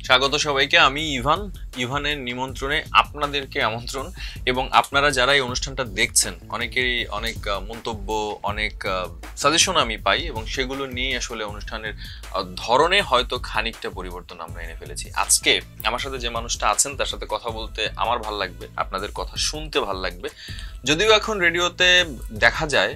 স্বাগত সবাইকে। আমি ইভানের নিমন্ত্রণে আপনাদেরকে আমন্ত্রণ। এবং আপনারা যারা এই অনুষ্ঠানটা দেখছেন, অনেকেরই অনেক মন্তব্য, অনেক সাজেশন আমি পাই, এবং সেগুলো নিয়ে আসলে অনুষ্ঠানের ধরনে হয়তো খানিকটা পরিবর্তন আমরা এনে ফেলেছি। আজকে আমার সাথে যে মানুষটা আছেন তার সাথে কথা বলতে আমার ভাল লাগবে, আপনাদের কথা শুনতে ভাল লাগবে। যদিও এখন রেডিওতে দেখা যায়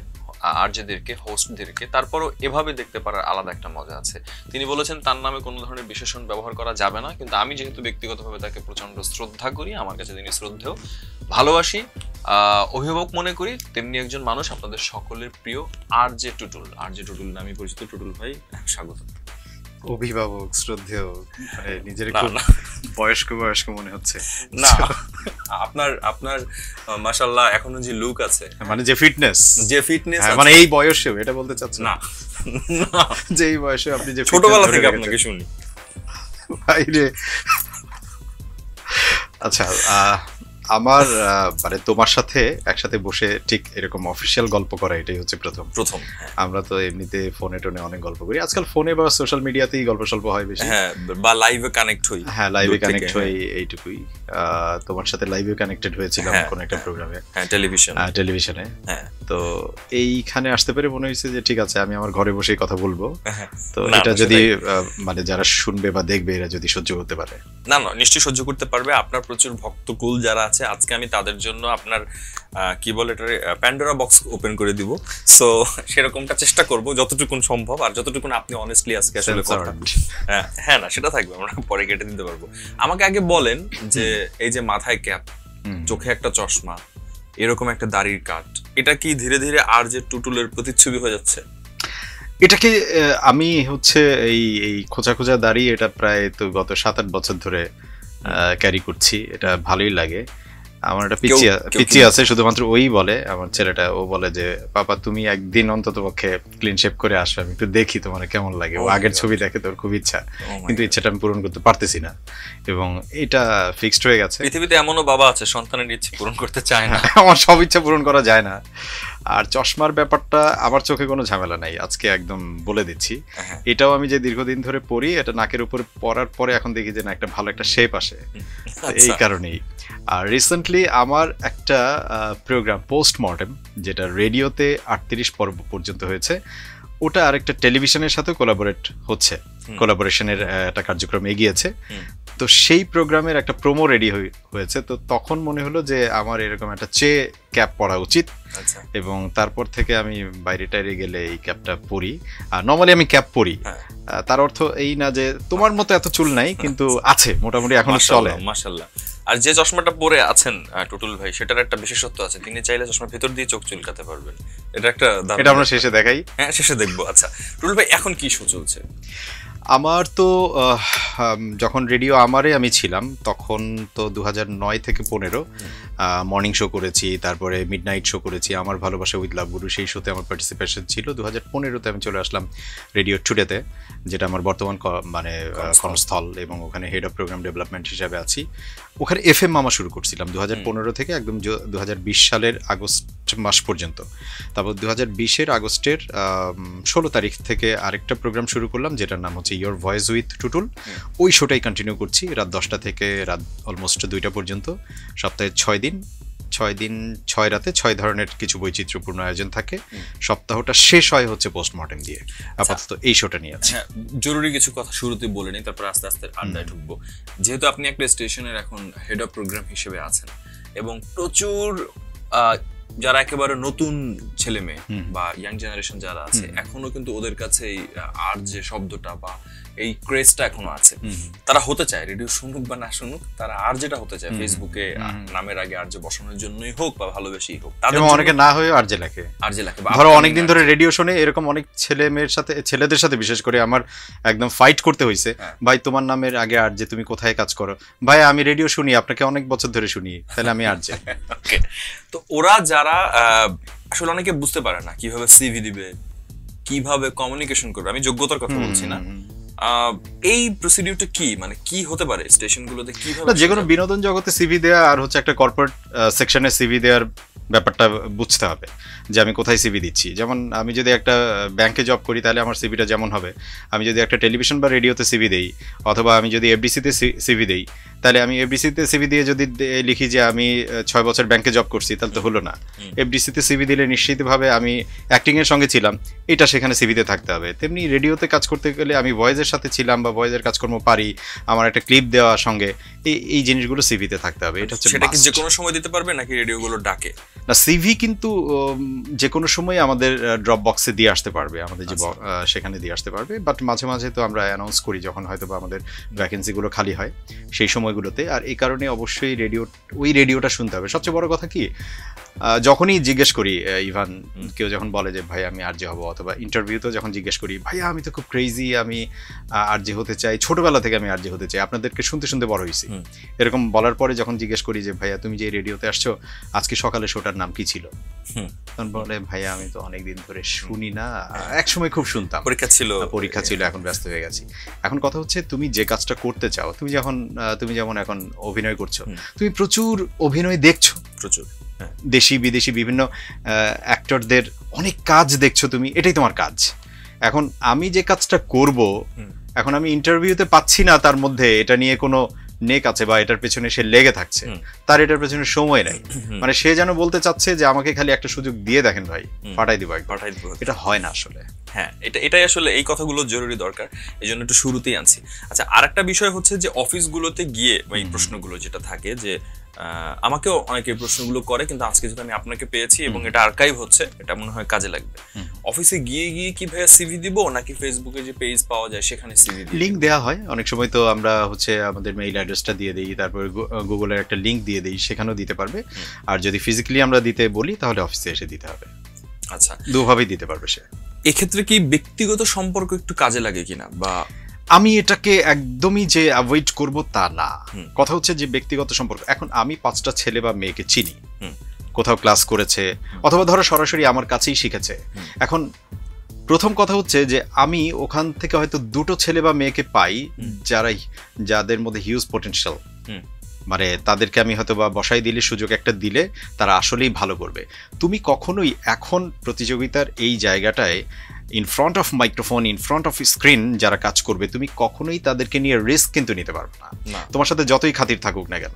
আরজেদেরকে, হোস্টদেরকে, তারপরও এভাবে দেখতে পারার আলাদা একটা মজা আছে। তিনি বলেছেন তার নামে কোনো ধরনের বিশেষণ ব্যবহার করা যাবে না, কিন্তু আমি যেহেতু ব্যক্তিগতভাবে তাকে প্রচন্ড শ্রদ্ধা করি, আমার কাছে তিনি শ্রদ্ধেয়, ভালোবাসি, অভিভাবক মনে করি, তেমনি একজন মানুষ আপনাদের সকলের প্রিয় আরজে টুটুল। আরজে টুটুল নামে পরিচিত টুটুল ভাই, স্বাগত। অভিভাবক, শ্রদ্ধেয়, মানে নিজের বয়স্ক মনে হচ্ছে না। আপনার মাশাআল্লাহ এখনো যে লুক আছে, মানে যে ফিটনেস মানে এই বয়সেও, এটা বলতে চাচ্ছেন না যে এই বয়সে আপনি যে ছোটবেলা থেকে আপনাকে শুনি বাইরে। আচ্ছা, আমার মানে তোমার সাথে একসাথে বসে ঠিক এরকম অফিসিয়াল গল্প করা এটাই হচ্ছে প্রথম। আমরা তো এমনিতে ফোনে টোনে অনেক গল্প করি, আজকাল ফোনে বা সোশ্যাল মিডিয়াতেই গল্প সল্প হয় বেশি, বা লাইভে কানেক্ট হই। হ্যাঁ, লাইভে কানেক্ট হই, এইটুকুই। তোমার সাথে লাইভে কানেক্টেড হয়েছিলাম কোন একটা প্রোগ্রামে, টেলিভিশনে। তো এইখানে আসতে পেরে মনে হয়েছে যে ঠিক আছে, আমি আমার ঘরে বসেই কথা বলবো। তো এটা যদি মানে যারা শুনবে বা দেখবে এরা যদি সহ্য করতে পারে, না নিশ্চয়ই সহ্য করতে পারবে। আপনার প্রচুর ভক্তকুল যারা আছে, আজকে আমি তাদের জন্য আপনার কি বলে এটা প্যান্ডোরা বক্স ওপেন করে দিব। সো সেরকমটা চেষ্টা করব যতটুকুন সম্ভব, আর যতটুকুন আপনি অনেস্টলি আজকে আসলে হ্যাঁ না সেটা থাকবে, আমরা পরে কেটে দিতে পারবো। আমাকে আগে বলেন যে এই যে মাথায় ক্যাপ, চোখে একটা চশমা, এরকম একটা দাড়ির কাট, এটা কি ধীরে ধীরে আরজে টুটুলের প্রতিচ্ছবি হয়ে যাচ্ছে? এটাকে আমি হচ্ছে এই খোঁজা দাড়ি, এটা প্রায় তো গত 7-8 বছর ধরে ক্যারি করছি। এটা ভালোই লাগে। আমার একটা পিচি আছে, শুধুমাত্র ওই বলে, আমার ছেলেটা, ও বলে যে পাপা তুমি একদিন অন্তত পক্ষে ক্লিন শেভ করে আসো, আমি একটু দেখি তোমার কেমন লাগে। ও আগের ছবি দেখে, তোর খুব ইচ্ছা, কিন্তু ইচ্ছাটা আমি পূরণ করতে পারতেছি না, এবং এটা ফিক্সড হয়ে গেছে। পৃথিবীতে এমনও বাবা আছে সন্তানের ইচ্ছে পূরণ করতে চায় না। আমার সব ইচ্ছা পূরণ করা যায় না। আর চশমার ব্যাপারটা আমার চোখে কোনো ঝামেলা নাই, আজকে একদম বলে দিচ্ছি। এটাও আমি যে দীর্ঘদিন ধরে পরি, এটা নাকের উপরে পরার পরে এখন দেখি যে না, একটা ভালো একটা শেপ আসে, এই কারণেই। আর রিসেন্টলি আমার একটা প্রোগ্রাম পোস্টমর্টেম, যেটা রেডিওতে 38 পর্ব পর্যন্ত হয়েছে, ওটা আরেকটা টেলিভিশনের সাথে কোলাবোরেশনের একটা কার্যক্রম এগিয়েছে। তো সেই প্রোগ্রামের একটা প্রোমো রেডি হয়েছে। তো তখন মনে হলো যে আমার এরকম একটা ক্যাপ পরা উচিত, এবং তারপর থেকে আমি বাইরে টাইরে গেলে এই ক্যাপটা পরি। আর নর্মালি আমি ক্যাপ পরি, তার অর্থ এই না যে তোমার মতো এত চুল নাই, কিন্তু আছে মোটামুটি, এখন চলে। মাশাআল্লাহ। আর যে চশমাটা পরে আছেন টুটুল ভাই, সেটার একটা বিশেষত্ব আছে, তিনি চাইলে চশমার ভিতর দিয়ে চোখ চুলকাতে পারবেন। এটা আমরা শেষে দেখাই। হ্যাঁ, শেষে দেখবো। আচ্ছা টুটুল ভাই, এখন কি শো চলছে? আমার তো যখন রেডিও আমারে আমি ছিলাম, তখন তো 2009 থেকে 15 মর্নিং শো করেছি, তারপরে মিডনাইট শো করেছি, আমার ভালোবাসা উইথ লাভ গুরু, সেই শোতে আমার পার্টিসিপেশন ছিল। 2015-তে আমি চলে আসলাম রেডিও টুডেতে, যেটা আমার বর্তমান মানে কর্মস্থল, এবং ওখানে হেড অফ প্রোগ্রাম ডেভেলপমেন্ট হিসাবে আছি। ওখানে এফএম মামা শুরু করছিলাম 2015 থেকে একদম 2020 সালের আগস্ট মাস পর্যন্ত। তারপর 2020-এর আগস্টের 16 তারিখ থেকে আরেকটা প্রোগ্রাম শুরু করলাম, যেটার নাম হচ্ছে ইয়োর ভয়েস উইথ টুটুল। ওই শোটাই কন্টিনিউ করছি রাত 10টা থেকে রাত অলমোস্ট 2টা পর্যন্ত, সপ্তাহে 6 দিন, 6 রাতে 6 ধরনের কিছু বৈচিত্র্যপূর্ণ আয়োজন থাকে। সপ্তাহটা শেষ হয় হচ্ছে পোস্টমর্টেম দিয়ে। আপাতত এই শোটা নিয়ে আছে। জরুরি কিছু কথা শুরুতে বলে নিই, তারপর আস্তে আস্তে আড্ডায় ঢুকবো। যেহেতু আপনি একটা স্টেশনের এখন হেড অফ প্রোগ্রাম হিসেবে আছেন, এবং প্রচুর যারা একেবারে নতুন ছেলে মেয়ে বা ইয়াং জেনারেশন যারা আছে, এখনো কিন্তু ওদের কাছে এই আরজে শব্দটা বা এই ক্রেজটা এখনো আছে। তারা হতে চায়, রেডিও শুনুক বা না শুনুক, তারা আরজেটা হতে চায়। ফেসবুকে নামের আগে আরজে বসানোর জন্যই হোক বা ভালোবেসেই হোক, তাদের অনেকে না হয়ে আরজে লেখে। ধরো অনেকদিন ধরে রেডিও শুনে এরকম অনেক ছেলেদের সাথে বিশেষ করে আমার একদম ফাইট করতে হয়েছে, ভাই তোমার নামের আগে আরজে, তুমি কোথায় কাজ করো? ভাই আমি রেডিও শুনি, আপনাকে অনেক বছর ধরে শুনি, তাহলে আমি আরজে। তো ওরা যারা আসলে অনেকে বুঝতে পারে না কিভাবে সিভি দিবে, কিভাবে কমিউনিকেশন করবে, আমি যোগ্যতার কথা বলছি না, এই প্রসিডিউরটা কি, মানে কি হতে পারে স্টেশনগুলোতে, কিভাবে? যে কোনো বিনোদন জগতে সিভি দেয়া আর হচ্ছে একটা কর্পোরেট সেকশনে সিভি দেওয়ার ব্যাপারটা বুঝতে হবে যে আমি কোথায় সিভি দিচ্ছি। যেমন আমি যদি একটা ব্যাংকে জব করি তাহলে আমার সিভিটা যেমন হবে, আমি যদি একটা টেলিভিশন বা রেডিওতে সিভি দেই, অথবা আমি যদি এফডিসিতে সিভি দেই, তাহলে আমি এফডিসিতে সিভি দিয়ে যদি লিখি যে আমি 6 বছর ব্যাংকে জব করছি, তাহলে তো হলো না। এফডিসিতে সিভি দিলে নিশ্চিতভাবে আমি অ্যাক্টিংয়ের সঙ্গে ছিলাম, এটা সেখানে সিভিতে থাকতে হবে। তেমনি রেডিওতে কাজ করতে গেলে আমি ভয়েসের সাথে ছিলাম বা ভয়েসের কাজকর্ম পারি, আমার একটা ক্লিপ দেওয়া সঙ্গে, এই জিনিসগুলো সিভিতে থাকতে হবে। এটা হচ্ছে সেটা কি যে কোনো সময় দিতে পারবে নাকি রেডিওগুলো ডাকে? না, সিভি কিন্তু যে কোনো সময় আমাদের ড্রপ বক্সে দিয়ে আসতে পারবে, আমাদের যে সেখানে দিয়ে আসতে পারবে। বাট মাঝে মাঝে তো আমরা অ্যানাউন্স করি যখন হয়তো বা আমাদের ভ্যাকেন্সিগুলো খালি হয় সেই সময়গুলোতে। আর এই কারণে অবশ্যই ওই রেডিওটা শুনতে হবে। সবচেয়ে বড় কথা কি, যখনই জিজ্ঞেস করি, ইভান কেউ যখন বলে যে ভাই আমি আরজে হব, অথবা ইন্টারভিউতেও যখন জিজ্ঞেস করি ভাইয়া আমি তো খুব ক্রেজি, আমি আরজে হতে চাই, ছোটবেলা থেকে আমি আরজে হতে চাই, আপনাদেরকে শুনতে শুনতে বড় হয়েছি, এরকম বলার পরে যখন জিজ্ঞেস করি যে ভাইয়া তুমি যে রেডিওতে আসছো আজকে সকালে শোটার নাম কি ছিল, তখন বলে ভাইয়া আমি তো অনেকদিন ধরে শুনি না, একসময় খুব শুনতাম, পরীক্ষা ছিল এখন ব্যস্ত হয়ে গেছি। এখন কথা হচ্ছে তুমি যে কাজটা করতে চাও, তুমি যেমন এখন অভিনয় করছো, তুমি প্রচুর অভিনয় দেখছো, প্রচুর দেশি বিদেশি বিভিন্ন অ্যাক্টরদের অনেক কাজ দেখছো তুমি, এটাই তোমার কাজ। এখন আমি যে কাজটা করব, এখন আমি ইন্টারভিউতে পাচ্ছি না তার মধ্যে এটা নিয়ে কোনো নেক আছে বা এটার পেছনে সে লেগে থাকছে, তার এটার পেছনে সময় নাই, মানে সে যেন বলতে চাচ্ছে যে আমাকে খালি একটা সুযোগ দিয়ে দেখেন ভাই, পাঠাই দিব, এটা হয় না আসলে। হ্যাঁ, এটাই আসলে এই কথাগুলো জরুরি দরকার, এই জন্য একটু শুরুতেই আনছি। আচ্ছা, আর একটা বিষয় হচ্ছে যে অফিসগুলোতে গিয়ে এই প্রশ্নগুলো যেটা থাকে, যে আমাকেও অনেকে প্রশ্নগুলো করে, কিন্তু আজকে যেটা আমি আপনাকে পেয়েছি এবং এটা আর্কাইভ হচ্ছে, এটা মনে হয় কাজে লাগবে। অফিসে গিয়ে কি ভাইয়া সিভি দিব নাকি ফেসবুকে যে পেজ পাওয়া যায় সেখানে সিভি দিব? লিংক দেওয়া হয় অনেক সময়, তো আমরা আমাদের মেইল অ্যাড্রেসটা দিয়ে দিই, তারপরে গুগলের একটা লিংক দিয়ে দিই, সেখানেও দিতে পারবে। আর যদি ফিজিক্যালি আমরা দিতে বলি তাহলে অফিসে এসে দিতে হবে। আচ্ছা, দুভাবেই দিতে পারবে সে। এক্ষেত্রে কি ব্যক্তিগত সম্পর্ক একটু কাজে লাগে কিনা? বা আমি এটাকে একদমই যে অ্যাভয়েড করব তা না, কথা হচ্ছে যে ব্যক্তিগত সম্পর্ক, এখন আমি 5টা ছেলে বা মেয়েকে চিনি, কোথাও ক্লাস করেছে অথবা ধরো সরাসরি আমার কাছেই শিখেছে। এখন প্রথম কথা হচ্ছে যে আমি ওখান থেকে হয়তো 2টো ছেলে বা মেয়েকে পাই যাদের মধ্যে হিউজ পটেনশিয়াল, মানে তাদেরকে আমি হয়তো বা বসাই দিলে, সুযোগ একটা দিলে তারা আসলেই ভালো করবে। তুমি কখনোই এখন প্রতিযোগিতার এই জায়গাটায় in front of microphone, in front off screen যারা কাজ করবে, তুমি কখনোই তাদেরকে নিয়ে রিস্ক কিন্তু নিতে পারবে না, তোমার সাথে যতই খাতির থাকুক না কেন।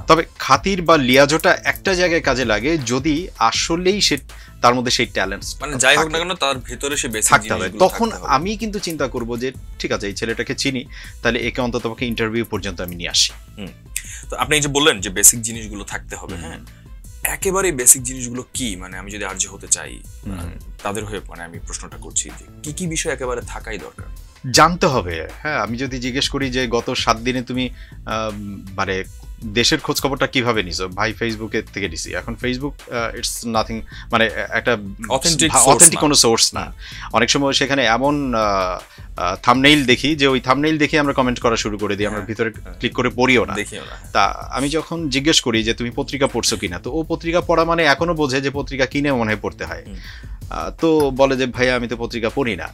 তবে খাতির বা লিয়াজোটা একটা জায়গায় কাজে লাগে, যদি আসলেই সে তার মধ্যে সেই ট্যালেন্টস, মানে যাই হোক না কেন তার ভেতরে সে বেসিক থাকতে হবে। তখন আমি কিন্তু চিন্তা করব যে ঠিক আছে এই ছেলেটাকে চিনি, তাহলে একে অন্ততপক্ষে ইন্টারভিউ পর্যন্ত আমি নিয়ে আসি। তো আপনি যে বললেন যে বেসিক জিনিসগুলো থাকতে হবে, হ্যাঁ, একেবারে বেসিক জিনিসগুলো কি? মানে আমি যদি আরজে হতে চাই তাদের হয়ে, মানে আমি প্রশ্নটা করছি যে কি বিষয় একেবারে থাকাই দরকার? জানতে হবে। হ্যাঁ, আমি যদি জিজ্ঞেস করি যে গত 7 দিনে তুমি মানে দেশের খোঁজ খবরটা কিভাবে নিছো, ভাই ফেসবুকে থেকে নিছি। এখন ফেসবুক ইটস নাথিং, মানে একটা অথেন্টিক কোনো সোর্স না। অনেক সময় সেখানে এমন থাম্বনেইল দেখি যে ওই থাম্বনেইল দেখে আমরা কমেন্ট করা শুরু করে দিই, আমরা ভিতরে ক্লিক করে পড়িও না। তা আমি যখন জিজ্ঞেস করি যে তুমি পত্রিকা পড়ছো কিনা, তো ও পত্রিকা পড়া মানে এখনো বোঝে যে পত্রিকা কিনে মনে হয় পড়তে হয়, তো বলে যে ভাইয়া আমি তো পত্রিকা পড়ি না।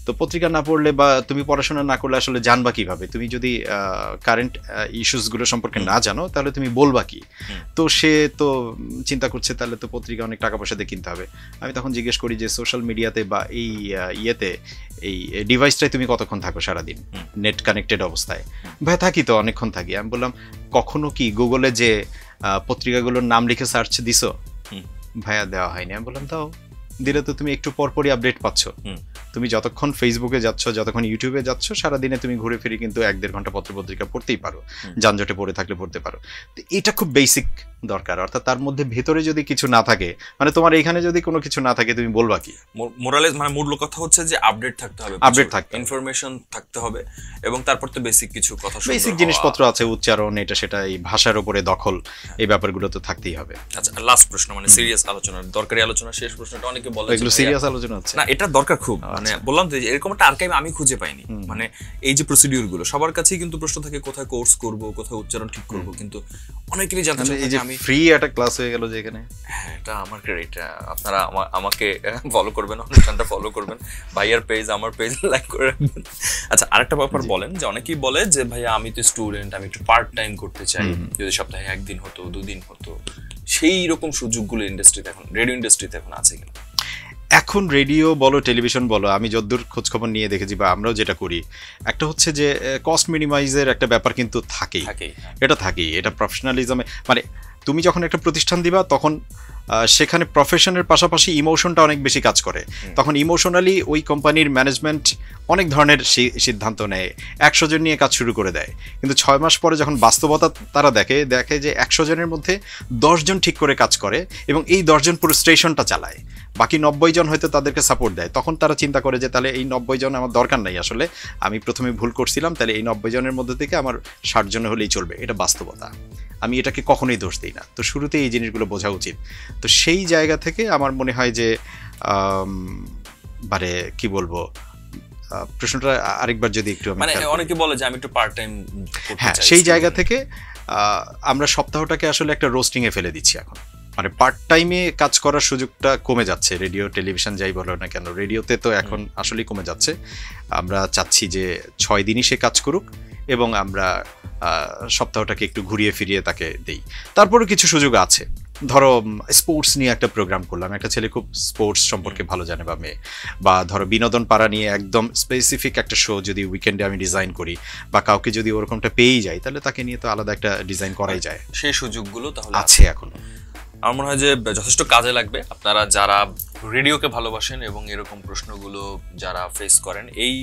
তো পত্রিকা না পড়লে বা তুমি পড়াশোনা না করলে আসলে জানবা কিভাবে? তুমি যদি কারেন্ট ইস্যুসগুলো সম্পর্কে না জানো তাহলে তুমি বলবা কি? তো সে তো চিন্তা করছে তাহলে তো পত্রিকা অনেক টাকা পয়সা দিয়ে কিনতে হবে। আমি তখন জিজ্ঞেস করি যে সোশ্যাল মিডিয়াতে বা এই ইয়েতে, এই ডিভাইসটায় তুমি কতক্ষণ থাকো সারাদিন নেট কানেক্টেড অবস্থায়? ভাই থাকি তো, অনেকক্ষণ থাকি। আমি বললাম কখনো কি গুগলে যে পত্রিকাগুলোর নাম লিখে সার্চ দিছো? ভাইয়া দেওয়া হয়নি। আমি বললাম দাও, দিলে তো তুমি একটু পরপরই আপডেট পাচ্ছ। তুমি যতক্ষণ ফেসবুকে যাচ্ছ, যতক্ষণ ইউটিউবে যাচ্ছ, সারাদিনে তুমি ঘুরে ফিরে কিন্তু 1-1.5 ঘন্টা পত্রিকা পড়তেই পারো, যানজটে পড়ে থাকলে পড়তে পারো। এটা খুব বেসিক দরকার। অর্থাৎ তার মধ্যে ভেতরে যদি কিছু না থাকে, মানে তোমার এখানে যদি কোনো কিছু না থাকে, তুমি বলবা কি? মোরালেস মানে মূল কথা হচ্ছে যে আপডেট থাকতে হবে, ইনফরমেশন থাকতে হবে, এবং তারপর তো বেসিক কিছু কথা, বেসিক জিনিসপত্র আছে, উচ্চারণ, এটা সেটা, এই ভাষার উপরে দখল, এই ব্যাপারগুলো তো থাকতেই হবে। আচ্ছা, লাস্ট প্রশ্ন, মানে সিরিয়াস আলোচনা, দরকারি আলোচনা, শেষ প্রশ্নটা অনেকে বলে এগুলো সিরিয়াস আলোচনা আছে না, এটা দরকার খুব। মানে বললাম তো এরকম একটা আর্কাইভ আমি খুঁজে পাইনি। মানে এই যে প্রসিডিউর গুলো, সবার কাছেই কিন্তু প্রশ্ন থাকে কোথায় কোর্স করব, কোথায় উচ্চারণ ঠিক করব, কিন্তু অনেকেরই জানতে চাই যে আমি ফ্রি একটা ক্লাস হয়ে গেল যেখানে। হ্যাঁ, এটা আমার ক্রেডিট। আপনারা আমাকে ফলো করবেন, অনুষ্ঠানটা ফলো করবেন, ভাইয়ার পেজ, আমার পেজ লাইক করে রাখবেন। আচ্ছা, আরেকটা ব্যাপার বলেন যে অনেকেই বলে যে ভাইয়া আমি তো স্টুডেন্ট, আমি একটু পার্ট টাইম করতে চাই, যদি সপ্তাহে 1 দিন হতো, 2 দিন হতো, সেই রকম সুযোগগুলো ইন্ডাস্ট্রিতে এখন, রেডিও ইন্ডাস্ট্রিতে এখন আছে কিনা? এখন রেডিও বলো টেলিভিশন বলো, আমি যতদূর খোঁজখবর নিয়ে দেখেছি বা আমরাও যেটা করি, একটা হচ্ছে যে কস্ট মিনিমাইজের একটা ব্যাপার কিন্তু থাকেই। এটা থাকেই, এটা প্রফেশনালিজমে, মানে তুমি যখন একটা প্রতিষ্ঠান দিবা তখন সেখানে প্রফেশনের পাশাপাশি ইমোশনটা অনেক বেশি কাজ করে। তখন ইমোশনালি ওই কোম্পানির ম্যানেজমেন্ট অনেক ধরনের সিদ্ধান্ত নেয়, 100 জন নিয়ে কাজ শুরু করে দেয়, কিন্তু 6 মাস পরে যখন বাস্তবতা তারা দেখে যে 100 জনের মধ্যে 10 জন ঠিক করে কাজ করে এবং এই 10 জন পুরো স্টেশনটা চালায়, বাকি 90 জন হয়তো তাদেরকে সাপোর্ট দেয়। তখন তারা চিন্তা করে যে তাহলে এই 90 জন আমার দরকার নাই, আসলে আমি প্রথমে ভুল করছিলাম, তাহলে এই 90 জনের মধ্যে থেকে আমার 60 জন হলেই চলবে। এটা বাস্তবতা, আমি এটাকে কখনোই দোষ দিই না। তো শুরুতে এই জিনিসগুলো বোঝা উচিত। তো সেই জায়গা থেকে আমার মনে হয় যে মানে কি বলবো, প্রশ্নটা আরেকবার যদি একটু, মানে অনেকে বলে যে আমি একটু পার্ট টাইম, হ্যাঁ, সেই জায়গা থেকে আমরা সপ্তাহটাকে আসলে একটা রোস্টিং এ ফেলে দিচ্ছি এখন। মানে পার্ট টাইমে কাজ করার সুযোগটা কমে যাচ্ছে, রেডিও টেলিভিশন যাই বলো না কেন, রেডিওতে তো এখন আসলেই কমে যাচ্ছে। আমরা চাচ্ছি যে 6 দিনই সে কাজ করুক এবং আমরা সপ্তাহটাকে একটু ঘুরিয়ে ফিরিয়ে তাকে দেই। তারপরে কিছু সুযোগ আছে, ধরো স্পোর্টস নিয়ে একটা প্রোগ্রাম করলাম, একটা ছেলে খুব স্পোর্টস সম্পর্কে ভালো জানে বা মেয়ে, বা ধরো বিনোদন পাড়া নিয়ে একদম স্পেসিফিক একটা শো যদি উইকেন্ডে আমি ডিজাইন করি বা কাউকে যদি ওরকমটা পেয়েই যাই, তাহলে তাকে নিয়ে তো আলাদা একটা ডিজাইন করাই যায়। সেই সুযোগগুলো তাহলে আছে এখনো। আমার মনে হয় যে যথেষ্ট কাজে লাগবে। আপনারা যারা রেডিওকে ভালোবাসেন এবং এরকম প্রশ্নগুলো যারা ফেস করেন, এই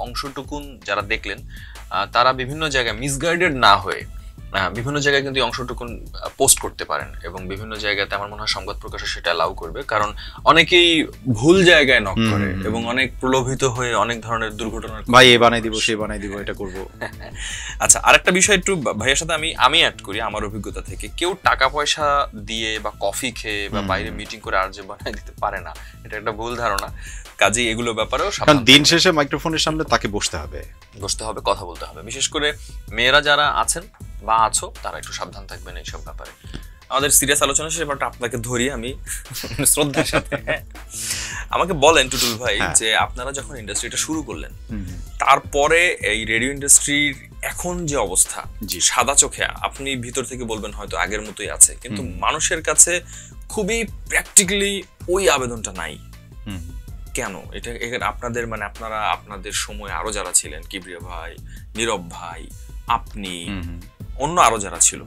অংশটুকুন যারা দেখলেন, তারা বিভিন্ন জায়গায় মিসগাইডেড না হয়ে বিভিন্ন জায়গায় কিন্তু এই অংশটুকুন পোস্ট করতে পারেন এবং বিভিন্ন জায়গাতে আমার মনে হয় সংবাদ প্রকাশে সেটা অ্যালাউ করবে, কারণ অনেকেই ভুল জায়গায় নক করে এবং অনেক প্রলোভিত হয়ে অনেক ধরনের দুর্ঘটনার, ভাই এ বানাই দিব, সে বানাই দিব, এটা করব। আচ্ছা, আরেকটা বিষয় একটু ভাইয়ের সাথে আমি অ্যাড করি আমার অভিজ্ঞতা থেকে। কেউ টাকা পয়সা দিয়ে বা কফি খেয়ে বা বাইরে মিটিং করে আর যে বানাই দিতে পারে না, এটা একটা ভুল ধারণা। কাজেই এগুলো ব্যাপারেও দিন শেষে মাইক্রোফোনের সামনে তাকে বসতে হবে, কথা বলতে হবে। বিশেষ করে মেয়েরা যারা আছেন বা আছো, তারা একটু সাবধান থাকবেন এইসব ব্যাপারে। আমাদের সিরিয়াস আলোচনা শেষে ব্যাপারটা আপনাকে ধরি আমি শ্রদ্ধার সাথে। আমাকে বলেন টুটুল ভাই, যে আপনারা যখন ইন্ডাস্ট্রিটা শুরু করলেন, তারপরে এই রেডিও ইন্ডাস্ট্রির এখন যে অবস্থা, সাদা চোখে আপনি ভিতর থেকে বলবেন হয়তো আগের মতোই আছে, কিন্তু মানুষের কাছে খুবই প্র্যাকটিক্যালি ওই আবেদনটা নাই। কেন? এটা আপনাদের, মানে আপনারা আপনাদের সময় আরো যারা ছিলেন, কিবরিয়া ভাই, নীরব ভাই, আপনি, অন্য আরো যারা ছিল,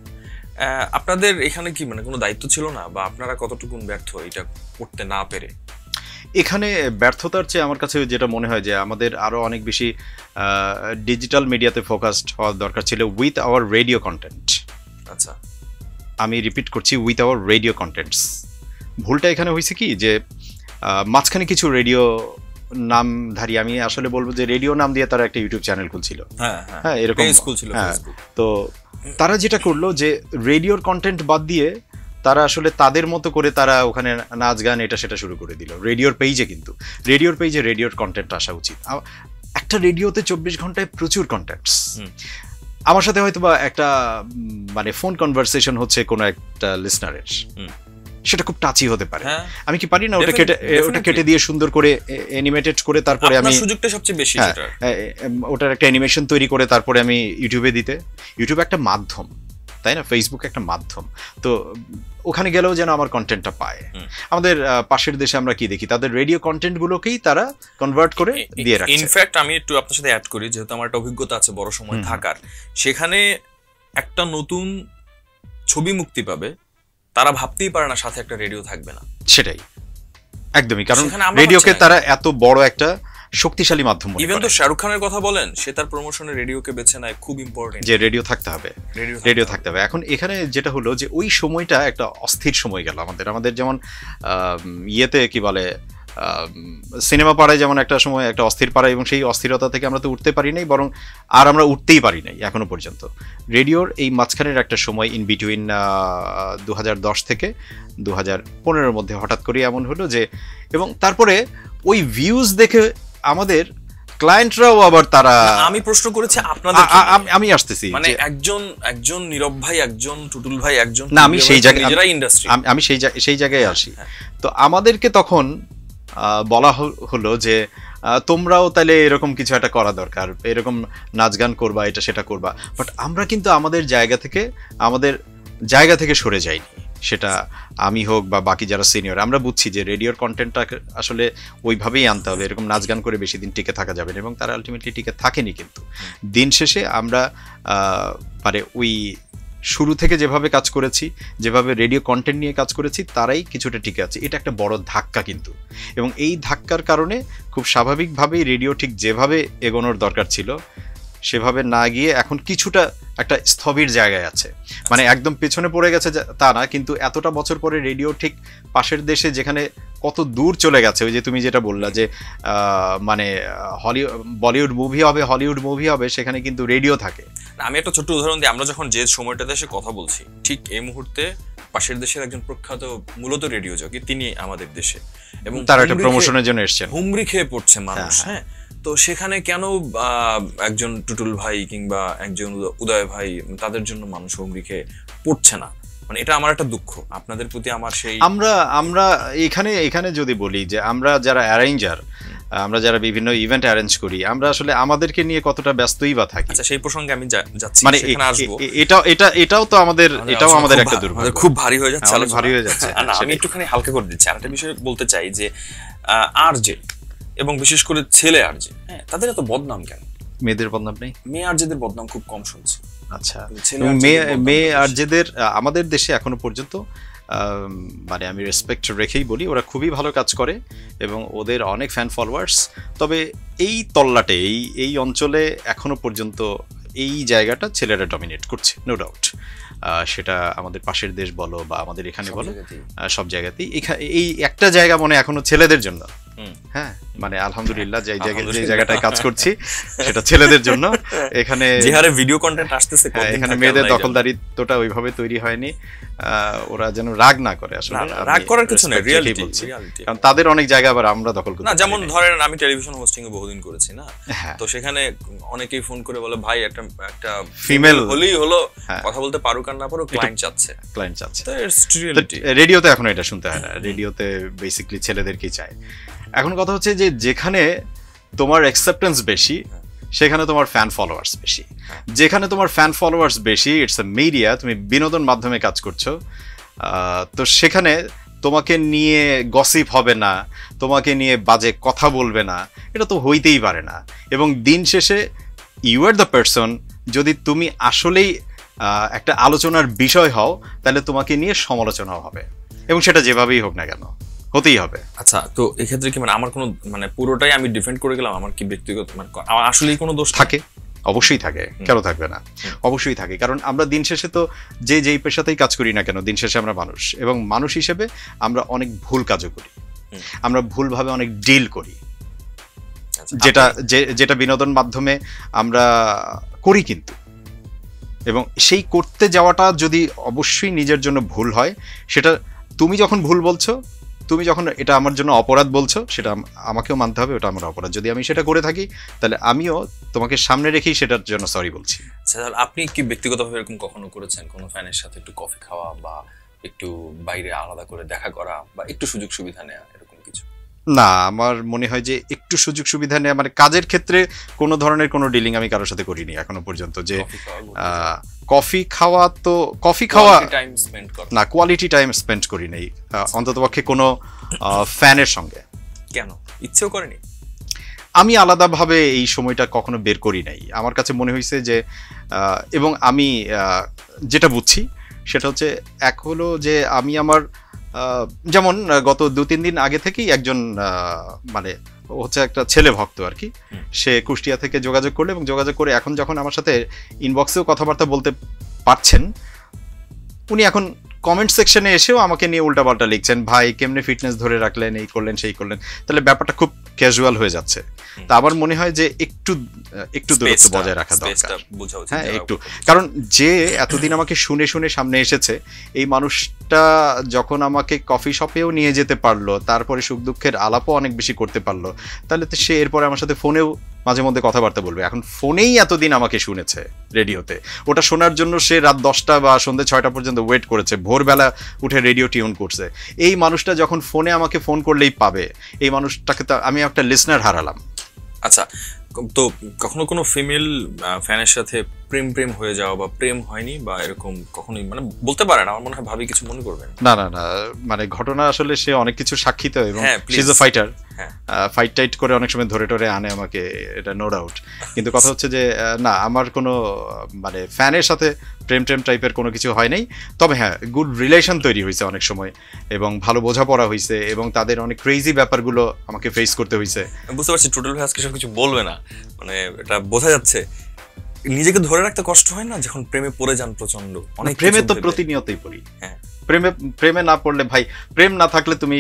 আপনাদের এখানে কি মানে কোনো দায়িত্ব ছিল না, বা আপনারা কতটুকু ব্যর্থ এটা করতে না পেরে? এখানে ব্যর্থতার চেয়ে আমার কাছে যেটা মনে হয় যে আমাদের আরো অনেক বেশি ডিজিটাল মিডিয়াতে ফোকাসড হওয়া দরকার ছিল উইথ আওয়ার রেডিও কন্টেন্ট। আচ্ছা, আমি রিপিট করছি, উইথ আওয়ার রেডিও কন্টেন্টস। ভুলটা এখানে হয়েছে কি, যে মাঝখানে কিছু রেডিও নামধারী, আমি আসলে বলবো যে রেডিও নাম দিয়ে তারা একটা ইউটিউব চ্যানেল খুলছিল, হ্যাঁ এরকম স্কুল ছিল। তো তারা যেটা করলো যে রেডিওর কন্টেন্ট বাদ দিয়ে তারা আসলে তাদের মতো করে তারা ওখানে নাচ গান এটা সেটা শুরু করে দিল রেডিওর পেজে। কিন্তু রেডিওর পেজে রেডিওর কন্টেন্ট আসা উচিত। একটা রেডিওতে 24 ঘন্টায় প্রচুর কন্টেন্টস। আমার সাথে হয়তো বা একটা মানে ফোন কনভারসেশন হচ্ছে কোনো একটা লিসনারের, সেটা খুব টাচি হতে পারে। আমি কি পারি না ওটা কেটে দিয়ে সুন্দর করে অ্যানিমেটেড করে তারপরে আমি, সুযোগটা সবচেয়ে বেশি ওটার একটা অ্যানিমেশন তৈরি করে তারপরে আমি ইউটিউবে দিতে। ইউটিউব একটা মাধ্যম, তাই না? ফেসবুক একটা মাধ্যম। তো ওখানে গেলেও যেন আমার কন্টেন্টটা পায়। আমাদের পাশের দেশে আমরা কি দেখি, তাদের রেডিও কন্টেন্ট গুলোকেই তারা কনভার্ট করে দিয়ে রাখছে। ইনফ্যাক্ট আমি একটু আপনার সাথে অ্যাড করি, যেহেতু আমার একটা অভিজ্ঞতা আছে বড় সময় থাকার, সেখানে একটা নতুন ছবি মুক্তি পাবে, তারা ভাবতেই পারে না সাথে একটা রেডিও থাকবে না। সেটাই একদমই, কারণ রেডিওকে তারা এত বড় একটা শক্তিশালী মাধ্যম মনে করে। ইভেন তো শাহরুখ খানের কথা বলেন, সে তার প্রমোশনে রেডিওকে বেছে নেয়, খুব ইম্পর্টেন্ট যে রেডিও থাকতে হবে, রেডিও থাকতে হবে। এখন এখানে যেটা হলো যে ওই সময়টা একটা অস্থির সময় গেল আমাদের যেমন ইয়েতে কি বলে সিনেমা পাড়ায় যেমন একটা সময় একটা অস্থির পাড়া, এবং সেই অস্থিরতা থেকে আমরা তো উঠতে পারি নাই, বরং আর আমরা উঠতেই পারি নাই এখনো পর্যন্ত। রেডিওর এই মাঝখানের একটা সময় ইন বিটুইন 2010 থেকে 2015-এর মধ্যে হঠাৎ করে এমন হলো যে, এবং তারপরে ওই ভিউজ দেখে আমাদের ক্লায়েন্টরাও আবার তারা, আমি প্রশ্ন করেছি আপনাদের, আমি আসতেছি, মানে একজন নীরব ভাই, একজন টুটুল ভাই, একজন না, আমি সেই জায়গায় ইন্ডাস্ট্রি, আমি সেই জায়গায় আসি। তো আমাদেরকে তখন বলা হলো যে তোমরাও তাহলে এরকম কিছু একটা করা দরকার, এরকম নাচ গান করবা, এটা সেটা করবা। বাট আমরা কিন্তু আমাদের জায়গা থেকে সরে যাইনি। সেটা আমি হোক বা বাকি যারা সিনিয়র, আমরা বুঝছি যে রেডিওর কন্টেন্টটা আসলে ওইভাবেই আনতে হবে, এরকম নাচ গান করে বেশি দিন টিকে থাকা যাবে না, এবং তারা আলটিমেটলি টিকে থাকেনি। কিন্তু দিন শেষে আমরা মানে ওই শুরু থেকে যেভাবে কাজ করেছি, যেভাবে রেডিও কন্টেন্ট নিয়ে কাজ করেছি, তারাই কিছুটা টিকে আছে। এটা একটা বড় ধাক্কা কিন্তু, এবং এই ধাক্কার কারণে খুব স্বাভাবিকভাবেই রেডিও ঠিক যেভাবে এগোনোর দরকার ছিল সেভাবে না গিয়ে এখন কিছুটা একটা স্থবির জায়গায় আছে। মানে একদম পেছনে পড়ে গেছে তা না, কিন্তু এতটা বছর পরে রেডিও ঠিক পাশের দেশে যেখানে কত দূর চলে গেছে, ওই যে তুমি যেটা বললা যে মানে বলিউড মুভি হবে, হলিউড মুভি হবে, সেখানে কিন্তু রেডিও থাকে। আমি একটা ছোট্ট উদাহরণ দিই, আমরা যখন যে সময়টাতে এসে কথা বলছি ঠিক এই মুহূর্তে পাশের দেশের একজন প্রখ্যাত মূলত রেডিও জকি তিনি আমাদের দেশে, এবং তারা একটা প্রমোশনের জন্য এসেছেন, হুমড়ি খেয়ে পড়ছে মানুষ। হ্যাঁ, তো সেখানে কেন একজন টুটুল ভাই কিংবা একজন উদয় ভাই তাদের জন্য মানুষ হুমড়ি খেয়ে পড়ছে না? মানে এটা আমার একটা দুঃখ আপনাদের প্রতি আমার। সেই আমরা এখানে যদি বলি যে আমরা যারা অ্যারেঞ্জার, আমরা যারা বিভিন্ন ইভেন্ট অ্যারেঞ্জ করি, আমরা আসলে আমাদেরকে নিয়ে কতটা ব্যস্তই বা থাকি। আচ্ছা, সেই প্রসঙ্গে আমি যাচ্ছি, মানে সেখানে আসবো। এটাও তো আমাদের একটা দুর্ভাগ্য, খুব ভারী হয়ে যাচ্ছে, অনেক ভারী হয়ে যাচ্ছে। আমি একটুখানি হালকা করে দিচ্ছি। আরেকটা বিষয় বলতে চাই যে আরজে এবং বিশেষ করে ছেলে আরজে, হ্যাঁ, তাদের এত বদনাম কেন? মেয়েদের বদনাম নেই? মেয়ে আরজেদের বদনাম খুব কম শুনছি। আচ্ছা, মেয়ে আরজেদের আমাদের দেশে এখনো পর্যন্ত মানে আমি রেসপেক্ট রেখেই বলি, ওরা খুবই ভালো কাজ করে এবং ওদের অনেক ফ্যান ফলোয়ার্স। তবে এই তল্লাটে এই অঞ্চলে এখনো পর্যন্ত এই জায়গাটা ছেলেরা ডমিনেট করছে, নো ডাউট। সেটা আমাদের পাশের দেশ বলো বা আমাদের এখানে বলো, সব জায়গাতেই এই একটা জায়গা মনে এখনো ছেলেদের জন্য। হ্যাঁ, মানে আলহামদুলিল্লাহ যে জায়গাটায় কাজ করছি সেটা ছেলেদের জন্য। এখানে যে হারে ভিডিও কন্টেন্ট আসতেছে, এখানে মেয়েদের দখলদারিত্বটা ওইভাবে তৈরি হয়নি। ওরা যেন রাগ না করে, আসলে রাগ করার কিছু নেই, রিয়ালিটি বলছি। কারণ তাদের অনেক জায়গা আবার আমরা দখল করি না। যেমন ধরেন আমি টেলিভিশন হোস্টিং এ বহুদিন করেছি না, তো সেখানে অনেকেই ফোন করে বলে ভাই একটা ফিমেল হলেই হলো, কথা বলতে পারুক আর না পারুক, ক্লায়েন্ট চাচ্ছে। তো রেডিওতে এখন এটা শুনতে হয় না, রেডিওতে বেসিক্যালি ছেলেদেরকেই চায়। এখন কথা হচ্ছে যে যেখানে তোমার অ্যাকসেপ্টেন্স বেশি সেখানে তোমার ফ্যান ফলোয়ার্স বেশি। যেখানে তোমার ফ্যান ফলোয়ার্স বেশি, ইটস আ মিডিয়া, তুমি বিনোদন মাধ্যমে কাজ করছো, তো সেখানে তোমাকে নিয়ে গসিপ হবে না, তোমাকে নিয়ে বাজে কথা বলবে না, এটা তো হইতেই পারে না। এবং দিন শেষে ইউ আর দ্য পারসন, যদি তুমি আসলেই একটা আলোচনার বিষয় হও তাহলে তোমাকে নিয়ে সমালোচনাও হবে, এবং সেটা যেভাবেই হোক না কেন হতেই হবে। আচ্ছা, তো এক্ষেত্রে কি মানে আমার কোনো মানে পুরোটাই আমি ডিফেন্ড করে গেলাম, আমার কি ব্যক্তিগত মানে আমার আসলেই কোনো দোষ থাকে? অবশ্যই থাকে, কেন থাকবে না? অবশ্যই থাকে, কারণ আমরা দিন শেষে তো যেই পেশাতেই কাজ করি না কেন, দিন শেষে আমরা মানুষ, এবং মানুষ হিসেবে আমরা অনেক ভুল কাজও করি, আমরা ভুলভাবে অনেক ডিল করি, যেটা বিনোদন মাধ্যমে আমরা করি। কিন্তু এবং সেই করতে যাওয়াটা যদি অবশ্যই নিজের জন্য ভুল হয়, সেটা তুমি যখন ভুল বলছো, তুমি যখন এটা আমার জন্য অপরাধ বলছো, সেটা আমাকেও মানতে হবে, ওটা আমার অপরাধ। যদি আমি সেটা করে থাকি তাহলে আমিও তোমাকে সামনে রেখেই সেটার জন্য সরি বলছি। আপনি কি ব্যক্তিগতভাবে এরকম কখনো করেছেন কোনো ফ্যানের সাথে একটু কফি খাওয়া বা একটু বাইরে আলাদা করে দেখা করা বা একটু সুযোগ সুবিধা নেওয়া, এরকম কিছু? না, আমার মনে হয় যে একটু সুযোগ সুবিধা নেওয়া মানে কাজের ক্ষেত্রে কোনো ধরনের কোনো ডিলিং আমি কারোর সাথে করিনি এখনো পর্যন্ত। যে কফি খাওয়া না, কোয়ালিটি টাইম স্পেন্ড করি নাই অন্ততপক্ষে কোনো ফ্যানের সঙ্গে। কেন? ইচ্ছেও করেনি? আমি আলাদাভাবে এই সময়টা কখনো বের করি নাই। আমার কাছে মনে হয়েছে যে, এবং আমি যেটা বুঝছি সেটা হচ্ছে, এক হলো যে আমি আমার যেমন গত 2-3 দিন আগে থেকেই একজন মানে হচ্ছে একটা ছেলে ভক্ত আর কি, সে কুষ্টিয়া থেকে যোগাযোগ করলো, এবং যোগাযোগ করে এখন যখন আমার সাথে ইনবক্সেও কথাবার্তা বলতে পারছেন, উনি এখন কমেন্ট সেকশনে এসেও আমাকে নিয়ে উল্টাপাল্টা লিখছেন, ভাই কেমনে ফিটনেস ধরে রাখলেন, এই করলেন সেই করলেন। তাহলে ব্যাপারটা খুব ক্যাজুয়াল হয়ে যাচ্ছে। তা আমার মনে হয় যে একটু দূরত্ব বজায় রাখা দরকার। হ্যাঁ, একটু, কারণ যে এতদিন আমাকে শুনে শুনে সামনে এসেছে, এই মানুষটা যখন আমাকে কফি শপেও নিয়ে যেতে পারলো, তারপরে সুখ দুঃখের আলাপও অনেক বেশি করতে পারলো, তাহলে তো সে এরপরে আমার সাথে ফোনেও মাঝে মধ্যে কথাবার্তা বলবে। এখন ফোনেই এতদিন আমাকে শুনেছে রেডিওতে, ওটা শোনার জন্য সে রাত 10টা বা সন্ধ্যে 6টা পর্যন্ত ওয়েট করেছে, ভোরবেলা উঠে রেডিও টিউন করছে। এই মানুষটা যখন ফোনে আমাকে ফোন করলেই পাবে, এই মানুষটাকে তো আমি একটা লিসনার হারালাম। আচ্ছা, তো কখনো কোনো ফিমেল ফ্যানের সাথে প্রেম প্রেম হয়ে যাওয়া বা প্রেম হয়নি বা এরকম কখনোই, মানে বলতে পারেন, আমার মনে হয় ভাবি কিছু মনে করবেন না না না, মানে ঘটনা আসলে সে অনেক কিছু সাক্ষী তো, এবং হ্যাঁ, শি ইজ আ ফাইটার, হ্যাঁ। ফাইট টাইট করে অনেক সময় ধরে টরে আনে আমাকে, এটা নো ডাউট। কিন্তু কথা হচ্ছে যে না, আমার কোনো মানে ফ্যানের সাথে প্রেম টেম টাইপের কোনো কিছু হয় নাই। তবে হ্যাঁ, গুড রিলেশন তৈরি হয়েছে অনেক সময়, এবং ভালো বোঝাপড়া হয়েছে, এবং তাদের অনেক ক্রেজি ব্যাপারগুলো আমাকে ফেস করতে হয়েছে। বুঝতে পারছি টোটাল ভাই আজকে সব কিছু বলবে না, মানে এটা বোঝা যাচ্ছে। নিজেকে ধরে রাখতে কষ্ট হয় না যখন প্রেমে পড়ে যান প্রচন্ড? অনেক প্রেমে কিছু তো ভেবে। প্রতিনিয়তই পড়ি। হ্যাঁ। প্রেমে না পড়লে ভাই, প্রেম না থাকলে তুমি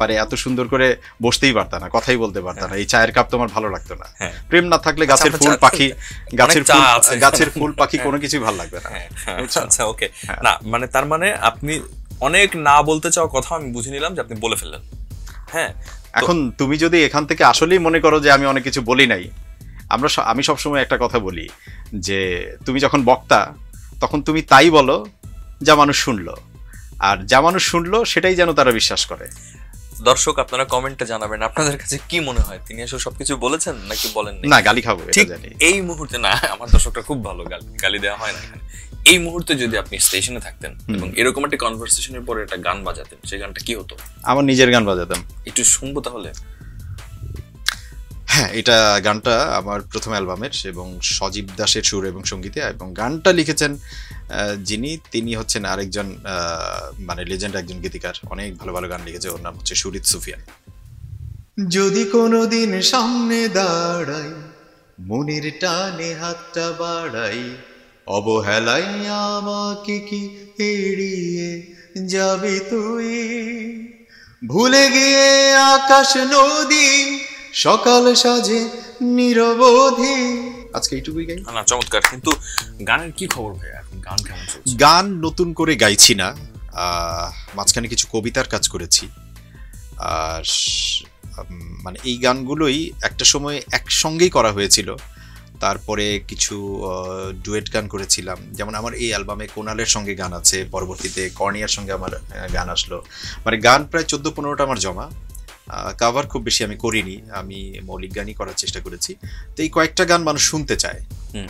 মানে এত সুন্দর করে বসতেই পারতা না, কথাই বলতে পারতা না, এই চায়ের কাপ তোমার ভালো লাগতো না। হ্যাঁ। প্রেম না থাকলে গাছের আচ্ছা, ফুল আচ্ছা, পাখি, চা আছে। গাছের ফুল পাখি কোনো কিছুই ভালো লাগবে না। আচ্ছা, ওকে। না মানে তার মানে আপনি অনেক না বলতে চাও কথা আমি বুঝে নিলাম যে আপনি বলে ফেললেন। হ্যাঁ, এখন তুমি যদি এখান থেকে আসলেই মনে করো যে আমি অনেক কিছু বলি নাই, আমি সবসময় একটা কথা বলি যে তুমি যখন বক্তা তখন তুমি তাই বলো যা মানুষ শুনলো, আর যা মানুষ শুনলো সেটাই যেন তারা বিশ্বাস করে। দর্শক আপনারা কমেন্টে জানাবেন আপনাদের কাছে কি মনে হয়, তিনি আসলে সবকিছু বলেছেন নাকি বলেন না, গালি খাবো এটা ঠিক জানি। এই মুহূর্তে না, আমার দর্শকটা খুব ভালো, গালি দেওয়া হয় না এখানে। এই মুহূর্তে যদি আপনি স্টেশনে থাকতেন এবং এরকম একটা কনভারসেশনের পরে একটা গান বাজাতেন, সেই গানটা কি হতো? আমার নিজের গান বাজাতাম। একটু শুনবো তাহলে। হ্যাঁ, এটা গানটা আমার প্রথম অ্যালবামের, এবং সজীব দাসের সুর এবং সঙ্গীতে, এবং গানটা লিখেছেন তিনি হচ্ছেন আরেকজন মানে লেজেন্ড একজন গীতিকার, অনেক ভালো ভালো গান লিখেছে, ওর নাম হচ্ছে সুরিত সুফিয়ান। যদি কোনোদিন সামনে দাঁড়াই, মনের টানে হাতটা বাড়াই, অবহেলাই আমাকে কি এড়িয়ে যাবি তুই, ভুলে গিয়ে আকাশ নদী সকাল সাজে নিরবধি। আজকে এইটুকুই গাই। না, চমৎকার। কিন্তু গানের কি খবর ভাই, এখন গান কেমন চলছে? গান নতুন করে গাইছি না, মাঝখানে কিছু কবিতার কাজ করেছি, আর মানে এই গানগুলোই একটা সময় একসঙ্গেই করা হয়েছিল, তারপরে কিছু ডুয়েট গান করেছিলাম, যেমন আমার এই অ্যালবামে কোনালের সঙ্গে গান আছে, পরবর্তীতে কর্নিয়ার সঙ্গে আমার গান আসলো, মানে গান প্রায় 14-15টা আমার জমা। কাভার খুব বেশি আমি করিনি, আমি মৌলিক গানই করার চেষ্টা করেছি, তো এই কয়েকটা গান মানুষ শুনতে চায়,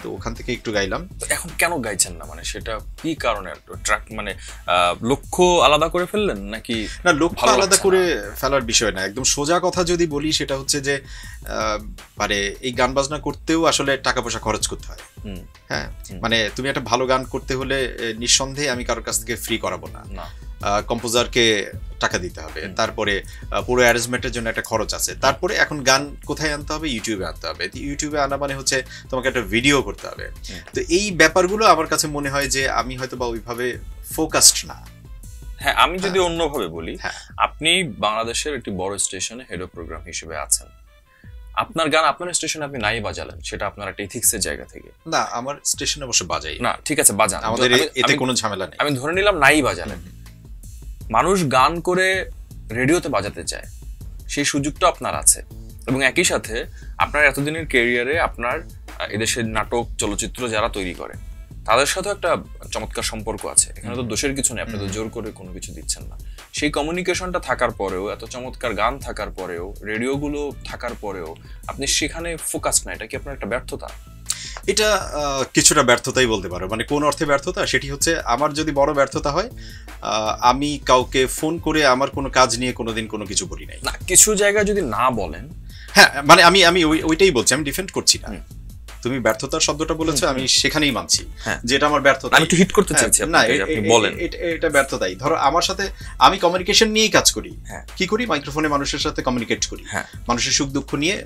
তো ওখান থেকে একটু গাইলাম। এখন কেন গাইছেন না, মানে সেটা কি কারণে? ট্র্যাক মানে লক্ষ্য আলাদা করে ফেললেন নাকি? না, লক্ষ্য আলাদা করে ফেলার বিষয় না, একদম সোজা কথা যদি বলি সেটা হচ্ছে যে মানে এই গান বাজনা করতেও আসলে টাকা পয়সা খরচ করতে হয়। হ্যাঁ, মানে তুমি একটা ভালো গান করতে হলে নিঃসন্দেহে আমি কারোর কাছ থেকে ফ্রি করাবো না, কম্পোজারকে টাকা দিতে হবে, তারপরে পুরো অ্যারেঞ্জমেন্টের জন্য একটা খরচ আছে, তারপরে এখন গান কোথায় আনতে হবে? ইউটিউবে আনতে হবে। ইউটিউবে আনা মানে হচ্ছে তোমাকে একটা ভিডিও করতে হবে। তো এই ব্যাপারগুলো আমার কাছে মনে হয় যে আমি হয়তো বা ওইভাবে ফোকাসড না। হ্যাঁ, আমি যদি অন্যভাবে বলি, আপনি বাংলাদেশের একটি বড় স্টেশনে হেড অফ প্রোগ্রাম হিসেবে আছেন, আপনার গান আপনার স্টেশনে আপনি নাই বাজালেন, সেটা আপনার একটা এথিক্সের জায়গা থেকে। না, আমার স্টেশনে অবশ্য বাজাই না, ঠিক আছে, বাজান, আমাদের এতে কোনো ঝামেলা নেই। আমি ধরে নিলাম নাই বাজালেন, মানুষ গান করে রেডিওতে বাজাতে চায়, সেই সুযোগটা আপনার আছে, এবং একই সাথে আপনার এতদিনের ক্যারিয়ারে আপনার এদেশের নাটক চলচ্চিত্র যারা তৈরি করে তাদের সাথে একটা চমৎকার সম্পর্ক আছে, এখানে তো দোষের কিছু নেই, আপনি তো জোর করে কোনো কিছু দিচ্ছেন না। সেই কমিউনিকেশনটা থাকার পরেও, এত চমৎকার গান থাকার পরেও, রেডিওগুলো থাকার পরেও আপনি সেখানে ফোকাস না, এটা কি আপনার একটা ব্যর্থতা? এটা কিছুটা ব্যর্থতাই বলতে পারো। মানে কোন অর্থে ব্যর্থতা? সেটি হচ্ছে আমার যদি বড় ব্যর্থতা হয়, আমি কাউকে ফোন করে আমার কোনো কাজ নিয়ে কোনোদিন কোনো কিছু বলি নাই। না, কিছু জায়গায় যদি না বলেন, হ্যাঁ, মানে আমি ওইটাই বলছি, আমি ডিফেন্ড করছি না। তুমি ব্যর্থতার শব্দটা বলেছো, আমি সেখানেই মানছি যেটা আমার ব্যর্থতা। আমি একটু হিট করতে চাইছি, না, আপনি বলেন এটা ব্যর্থতাই। ধরো আমার সাথে আমি কমিউনিকেশন নিয়েই কাজ করি, কি করি? মাইক্রোফোনে মানুষের সাথে কমিউনিকেট করি, মানুষের সুখ দুঃখ নিয়ে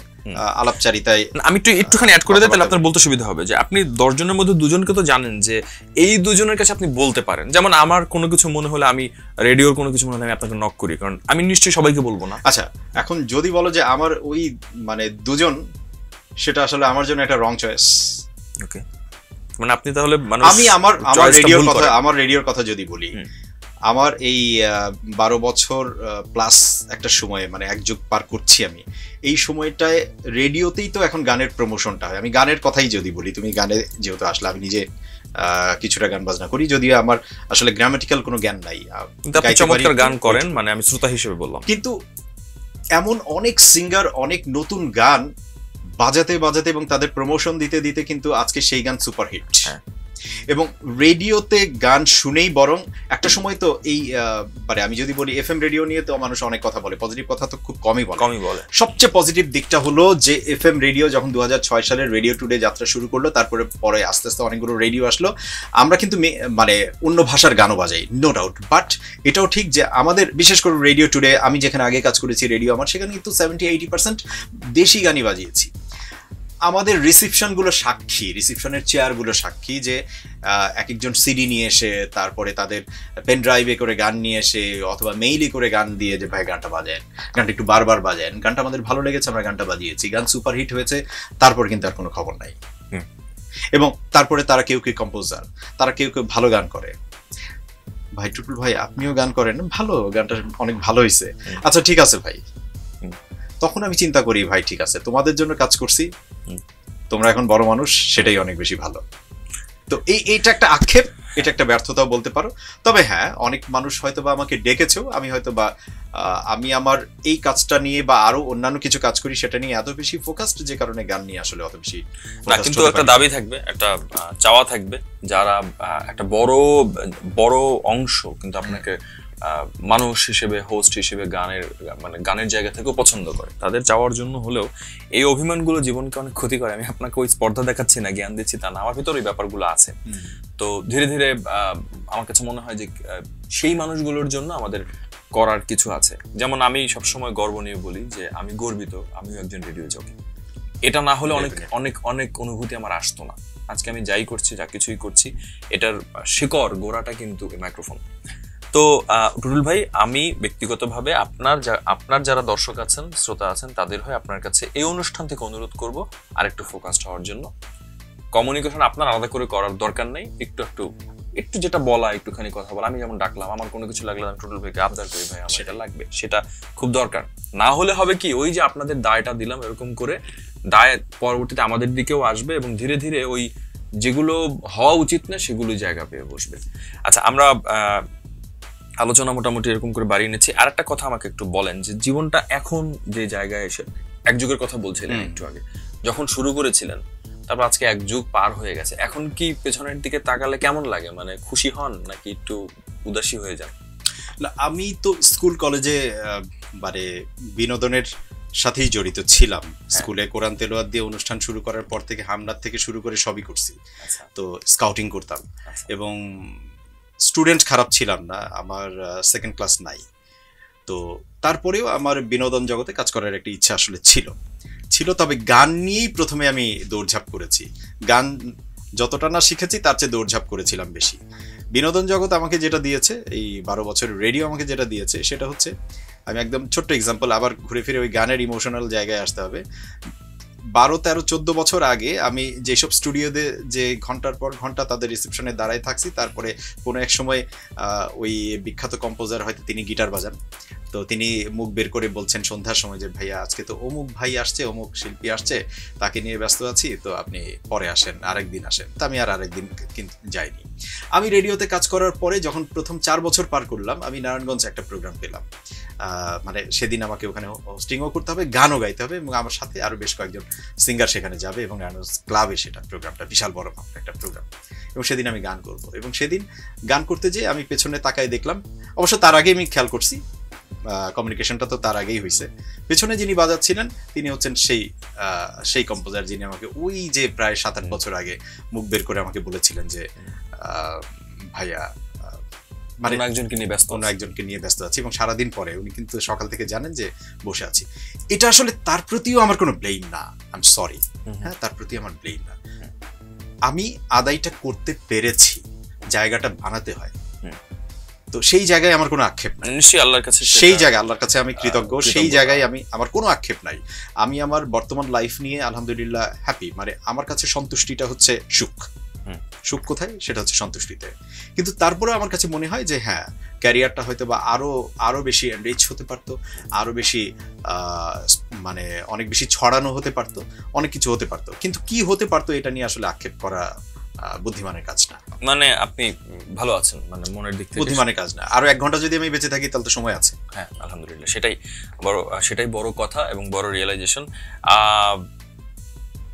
আলাপচারিতায়। আমি একটুখানি অ্যাড করে দিই, তাহলে আপনার বলতে সুবিধা হবে যে আপনি 10 জনের মধ্যে 2 জনকে তো জানেন যে এই 2 জনের কাছে আপনি বলতে পারেন। যেমন আমার কোনো কিছু মনে হলে, আমি রেডিওর কোনো কিছু মনে হলে আমি আপনাকে নক করি, কারণ আমি নিশ্চয়ই সবাইকে বলবো না। আচ্ছা, এখন যদি বলো যে আমার ওই মানে 2 জন, সেটা আসলে আমার জন্য একটা রং চয়েস। ওকে, মানে আপনি তাহলে আমি আমার রেডিওর কথা যদি বলি, আমার এই 12 বছর প্লাস একটা সময়ে, মানে এক যুগ পার করছি আমি, এই সময়টায় রেডিওতেই তো এখন গানের প্রমোশনটা হয়। আমি গানের কথাই যদি বলি, তুমি গানে যেহেতু আসলে, আমি নিজে কিছুটা গান বাজনা করি, যদিও আমার আসলে গ্রামাটিক্যাল কোনো জ্ঞান নাই। আপনি চমৎকার গান করেন, মানে আমি শ্রোতা হিসেবে বললাম। কিন্তু এমন অনেক সিঙ্গার, অনেক নতুন গান বাজাতে বাজাতে এবং তাদের প্রমোশন দিতে দিতে কিন্তু আজকে সেই গান সুপারহিট। হ্যাঁ। এবং রেডিওতে গান শুনেই বরং একটা সময় তো এই মানে আমি যদি বলি এফএম রেডিও নিয়ে তো মানুষ অনেক কথা বলে, পজিটিভ কথা তো খুব কমই বলে। সবচেয়ে পজিটিভ দিকটা হলো যে এফএম রেডিও যখন 2006 সালে রেডিও টুডে যাত্রা শুরু করলো, তারপরে পরে আস্তে আস্তে অনেকগুলো রেডিও আসলো, আমরা কিন্তু মানে অন্য ভাষার গানও বাজাই, নো ডাউট। বাট এটাও ঠিক যে আমাদের বিশেষ করে রেডিও টুডে, আমি যেখানে আগে কাজ করেছি রেডিও আমার, সেখানে কিন্তু 70-80% দেশি গানই বাজিয়েছি। আমাদের রিসিপশনগুলো সাক্ষী, রিসিপশনের চেয়ারগুলো সাক্ষী যে এক একজন সিডি নিয়ে এসে তারপরে তাদের পেন ড্রাইভে করে গান নিয়ে এসে অথবা মেইলি করে গান দিয়ে যে ভাই গানটা বাজায়, গানটা একটু বারবার বাজায়, গানটা আমাদের ভালো লেগেছে, আমরা গানটা বাজিয়েছি, গান সুপারহিট হয়েছে, তারপর কিন্তু আর কোনো খবর নাই। এবং তারপরে তারা কেউ কেউ কম্পোজার, তারা কেউ কেউ ভালো গান করে, ভাই টুটুল ভাই আপনিও গান করেন, ভালো, গানটা অনেক ভালো হয়েছে, আচ্ছা ঠিক আছে ভাই। তখন আমি চিন্তা করি ভাই ঠিক আছে, তোমাদের জন্য কাজ করছি, তোমরা এখন বড় মানুষ, সেটাই অনেক বেশি ভালো। তো এইটা একটা আক্ষেপ, এটা একটা ব্যর্থতাও বলতে পারো। তবে হ্যাঁ, অনেক মানুষ হয়তো বা আমাকে ডেকেছেও, আমি হয়তো বা আমি আমার এই কাজটা নিয়ে বা আরো অন্যান্য কিছু কাজ করি সেটা নিয়ে এত বেশি ফোকাসড, যে কারণে গান নিয়ে আসলে অত বেশি না। কিন্তু একটা দাবি থাকবে, একটা চাওয়া থাকবে, যারা একটা বড় বড় অংশ কিন্তু আপনাকে মানুষ হিসেবে, হোস্ট হিসেবে গানের জায়গা থেকেও পছন্দ করে, তাদের চাওয়ার জন্য হলেও এই অভিমানগুলো জীবনকে অনেক ক্ষতি করে। আমি আপনাকে ওই স্পর্ধা দেখাচ্ছি না, জ্ঞান দিচ্ছি তা না, আমার ভিতরে এই ব্যাপারগুলো আছে। তো ধীরে ধীরে আমার কাছে মনে হয় যে সেই মানুষগুলোর জন্য আমাদের করার কিছু আছে। যেমন আমি সবসময় গর্ব নিয়ে বলি যে আমি গর্বিত, আমিও একজন রেডিও জকি। এটা না হলে অনেক অনেক অনেক অনুভূতি আমার আসতো না। আজকে আমি যাই করছি, যা কিছুই করছি, এটার শিকড় গোড়াটা কিন্তু মাইক্রোফোন। তো টুটুল ভাই, আমি ব্যক্তিগতভাবে আপনার যারা দর্শক আছেন, শ্রোতা আছেন, তাদের হয়ে আপনার কাছে এই অনুষ্ঠান থেকে অনুরোধ করব আরেকটু ফোকাসড হওয়ার জন্য। কমিউনিকেশন আপনার আলাদা করে করার দরকার নেই, একটু যেটা বলা, একটুখানি কথা বলা। আমি যেমন ডাকলাম, আমার কোনো কিছু লাগলে আমি টুটুল ভাইকে আবদার করি, ভাই আমার সেটা লাগবে, সেটা খুব দরকার। না হলে হবে কি, ওই যে আপনাদের দায়টা দিলাম, এরকম করে দায় পরবর্তীতে আমাদের দিকেও আসবে এবং ধীরে ধীরে ওই যেগুলো হওয়া উচিত না সেগুলো জায়গা পেয়ে বসবে। আচ্ছা, আমরা আলোচনা মোটামুটি এরকম করে বাড়িয়ে নিচ্ছি। আর একটা কথা আমাকে একটু বলেন যে জীবনটা এখন যে জায়গায় এসে, এক যুগের কথা বলছিলেন একটু আগে, যখন শুরু করেছিলেন, তারপর আজকে এক যুগ পার হয়ে গেছে, এখন কি পেছনের দিকে তাকালে কেমন লাগে? মানে খুশি হন নাকি একটু উদাসী হয়ে যান? আমি তো স্কুল কলেজে মানে বিনোদনের সাথেই জড়িত ছিলাম। স্কুলে কোরআন তেলাওয়াত দিয়ে অনুষ্ঠান শুরু করার পর থেকে হামনাত থেকে শুরু করে সবই করছি। তো স্কাউটিং করতাম এবং স্টুডেন্ট খারাপ ছিলাম না, আমার সেকেন্ড ক্লাস নাই। তো তারপরেও আমার বিনোদন জগতে কাজ করার একটা ইচ্ছা আসলে ছিল। তবে গান নিয়েই প্রথমে আমি দৌড়ঝাঁপ করেছি। গান যতটা না শিখেছি তার চেয়ে দৌড়ঝাঁপ করেছিলাম বেশি। বিনোদন জগৎ আমাকে যেটা দিয়েছে, এই 12 বছর রেডিও আমাকে যেটা দিয়েছে, সেটা হচ্ছে, আমি একদম ছোট্ট এক্সাম্পল, আবার ঘুরে ফিরে ওই গানের ইমোশনাল জায়গায় আসতে হবে। 12, 13, 14 বছর আগে আমি যেসব স্টুডিওতে যে ঘন্টার পর ঘন্টা তাদের রিসেপশনে দাঁড়ায় থাকছি, তারপরে কোনো এক সময় ওই বিখ্যাত কম্পোজার, হয়তো তিনি গিটার বাজান, তো তিনি মুখ বের করে বলছেন সন্ধ্যার সময় যে ভাইয়া আজকে তো অমুক ভাই আসছে, অমুক শিল্পী আসছে, তাকে নিয়ে ব্যস্ত আছি, তো আপনি পরে আসেন, আরেকদিন আসেন। তো আমি আর আরেকদিন কিন্তু যাইনি। আমি রেডিওতে কাজ করার পরে যখন প্রথম 4 বছর পার করলাম, আমি নারায়ণগঞ্জে একটা প্রোগ্রাম পেলাম। মানে সেদিন আমাকে ওখানে হোস্টিংও করতে হবে, গানও গাইতে হবে, এবং আমার সাথে আরো বেশ কয়েকজন সিঙ্গার সেখানে যাবে, এবং নারায়ণগঞ্জ ক্লাবে সেটা প্রোগ্রামটা বিশাল বড় একটা প্রোগ্রাম। এবং সেদিন আমি গান করব, এবং সেদিন গান করতে যেয়ে আমি পেছনে তাকায় দেখলাম, অবশ্য তার আগে আমি খেয়াল করছি, কমিউনিকেশনটা তো তার আগেই হয়েছে, পেছনে যিনি বাজাচ্ছিলেন তিনি হচ্ছেন সেই কম্পোজার যিনি আমাকে ওই যে প্রায় 7-8 বছর আগে মুখ বের করে আমাকে বলেছিলেন যে ভাইয়া মানে অন্য একজনকে নিয়ে ব্যস্ত আছি, এবং সারাদিন পরে উনি কিন্তু সকাল থেকে জানেন যে বসে আছি। এটা আসলে তার প্রতিও আমার কোনো ব্লেম না, আই এম সরি, হ্যাঁ, তার প্রতি আমার ব্লেম না। আমি আদায়টা করতে পেরেছি, জায়গাটা বানাতে হয়, তো সেই জায়গায় আমার কোনো আক্ষেপ নাই। নিশ্চয়ই আল্লাহর কাছে, সেই জায়গায় আল্লাহর কাছে আমি কৃতজ্ঞ। সেই জায়গায় আমার কোনো আক্ষেপ নাই। আমি আমার বর্তমান লাইফ নিয়ে আলহামদুলিল্লাহ হ্যাপি। মানে আমার কাছে সন্তুষ্টিটা হচ্ছে সুখ। সুখ কোথায়? সেটা হচ্ছে সন্তুষ্টিতে। কিন্তু তারপরে আমার কাছে মনে হয় যে হ্যাঁ, ক্যারিয়ারটা হয়তো বা আরো বেশি এনরিচ হতে পারতো, আরো বেশি মানে অনেক বেশি ছড়ানো হতে পারতো, অনেক কিছু হতে পারতো। কিন্তু কি হতে পারতো এটা নিয়ে আসলে আক্ষেপ করা বুদ্ধিমানের কাজ না। মানে আপনি ভালো আছেন, মানে মনের দিক থেকে বুদ্ধিমানের কাজ না। আরো 1 ঘন্টা যদি আমি বেঁচে থাকি তাহলে তো সময় আছে। হ্যাঁ, আলহামদুলিল্লাহ, সেটাই বড় কথা এবং বড় রিয়েলাইজেশন।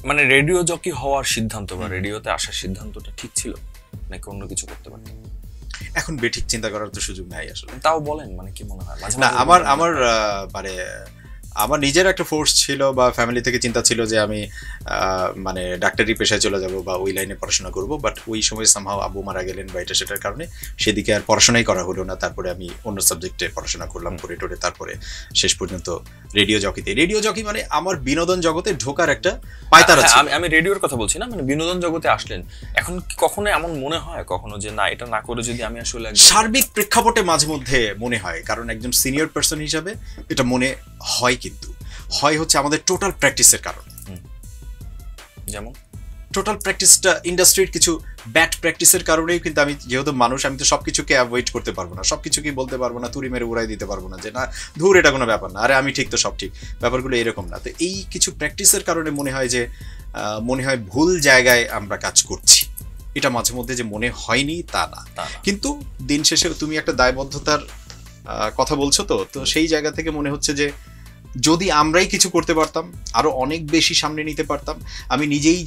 মানে রেডিও জকি হওয়ার সিদ্ধান্ত বা রেডিওতে আসার সিদ্ধান্তটা ঠিক ছিল নাকি অন্য কিছু করতে পারতেন? এখন বেঠিক চিন্তা করার তো সুযোগ নাই আসলে। তাও বলেন, মানে কি মনে হয়? না, আমার মানে আমার নিজের একটা ফোর্স ছিল বা ফ্যামিলি থেকে চিন্তা ছিল যে আমি মানে ডাক্তারি পেশায় চলে যাব বা ওই লাইনে পড়াশোনা করব, বাট ওই সময় সামহাও আব্বু মারা গেলেন বা এটা সেটার কারণে সেদিকে আর পড়াশোনাই করা হলো না। তারপরে আমি অন্য সাবজেক্টে পড়াশোনা করলাম করে টোরে, তারপরে শেষ পর্যন্ত রেডিও জকি মানে আমার বিনোদন জগতে ঢোকার একটা পায়তারা ছিল। আমি রেডিওর কথা বলছি না, মানে বিনোদন জগতে আসলেন, এখন কি কখনো এমন মনে হয় কখনো যে না এটা না করে যদি আমি আসলে সার্বিক প্রেক্ষাপটে মাঝে মধ্যে মনে হয়, কারণ একজন সিনিয়র পার্সন হিসাবে এটা মনে হয়, কিন্তু হয় হচ্ছে আমাদের টোটাল প্র্যাকটিসের কারণে। যেমন টোটাল প্র্যাকটিসটা ইন্ডাস্ট্রির কিছু ব্যাড প্র্যাকটিসের কারণেই কিন্তু আমি যেহেতু মানুষ, আমি তো সবকিছুকে অ্যাভয়েড করতে পারবো না, সবকিছুকে বলতে পারবো না, তুড়ি মেরে উড়াই দিতে পারবো না যে না ধুর এটা কোনো ব্যাপার না, আরে আমি ঠিক তো সব ঠিক, ব্যাপারগুলো এরকম না। তো এই কিছু প্র্যাকটিসের কারণে মনে হয় যে ভুল জায়গায় আমরা কাজ করছি। এটা মাঝে মধ্যে যে মনে হয়নি তা না, কিন্তু দিন শেষে তুমি একটা দায়বদ্ধতার কথা বলছো, তো সেই জায়গা থেকে মনে হচ্ছে যে যদি আমরাই কিছু করতে পারতাম, আরো অনেক বেশি সামনে নিতে পারতাম, আমি নিজেই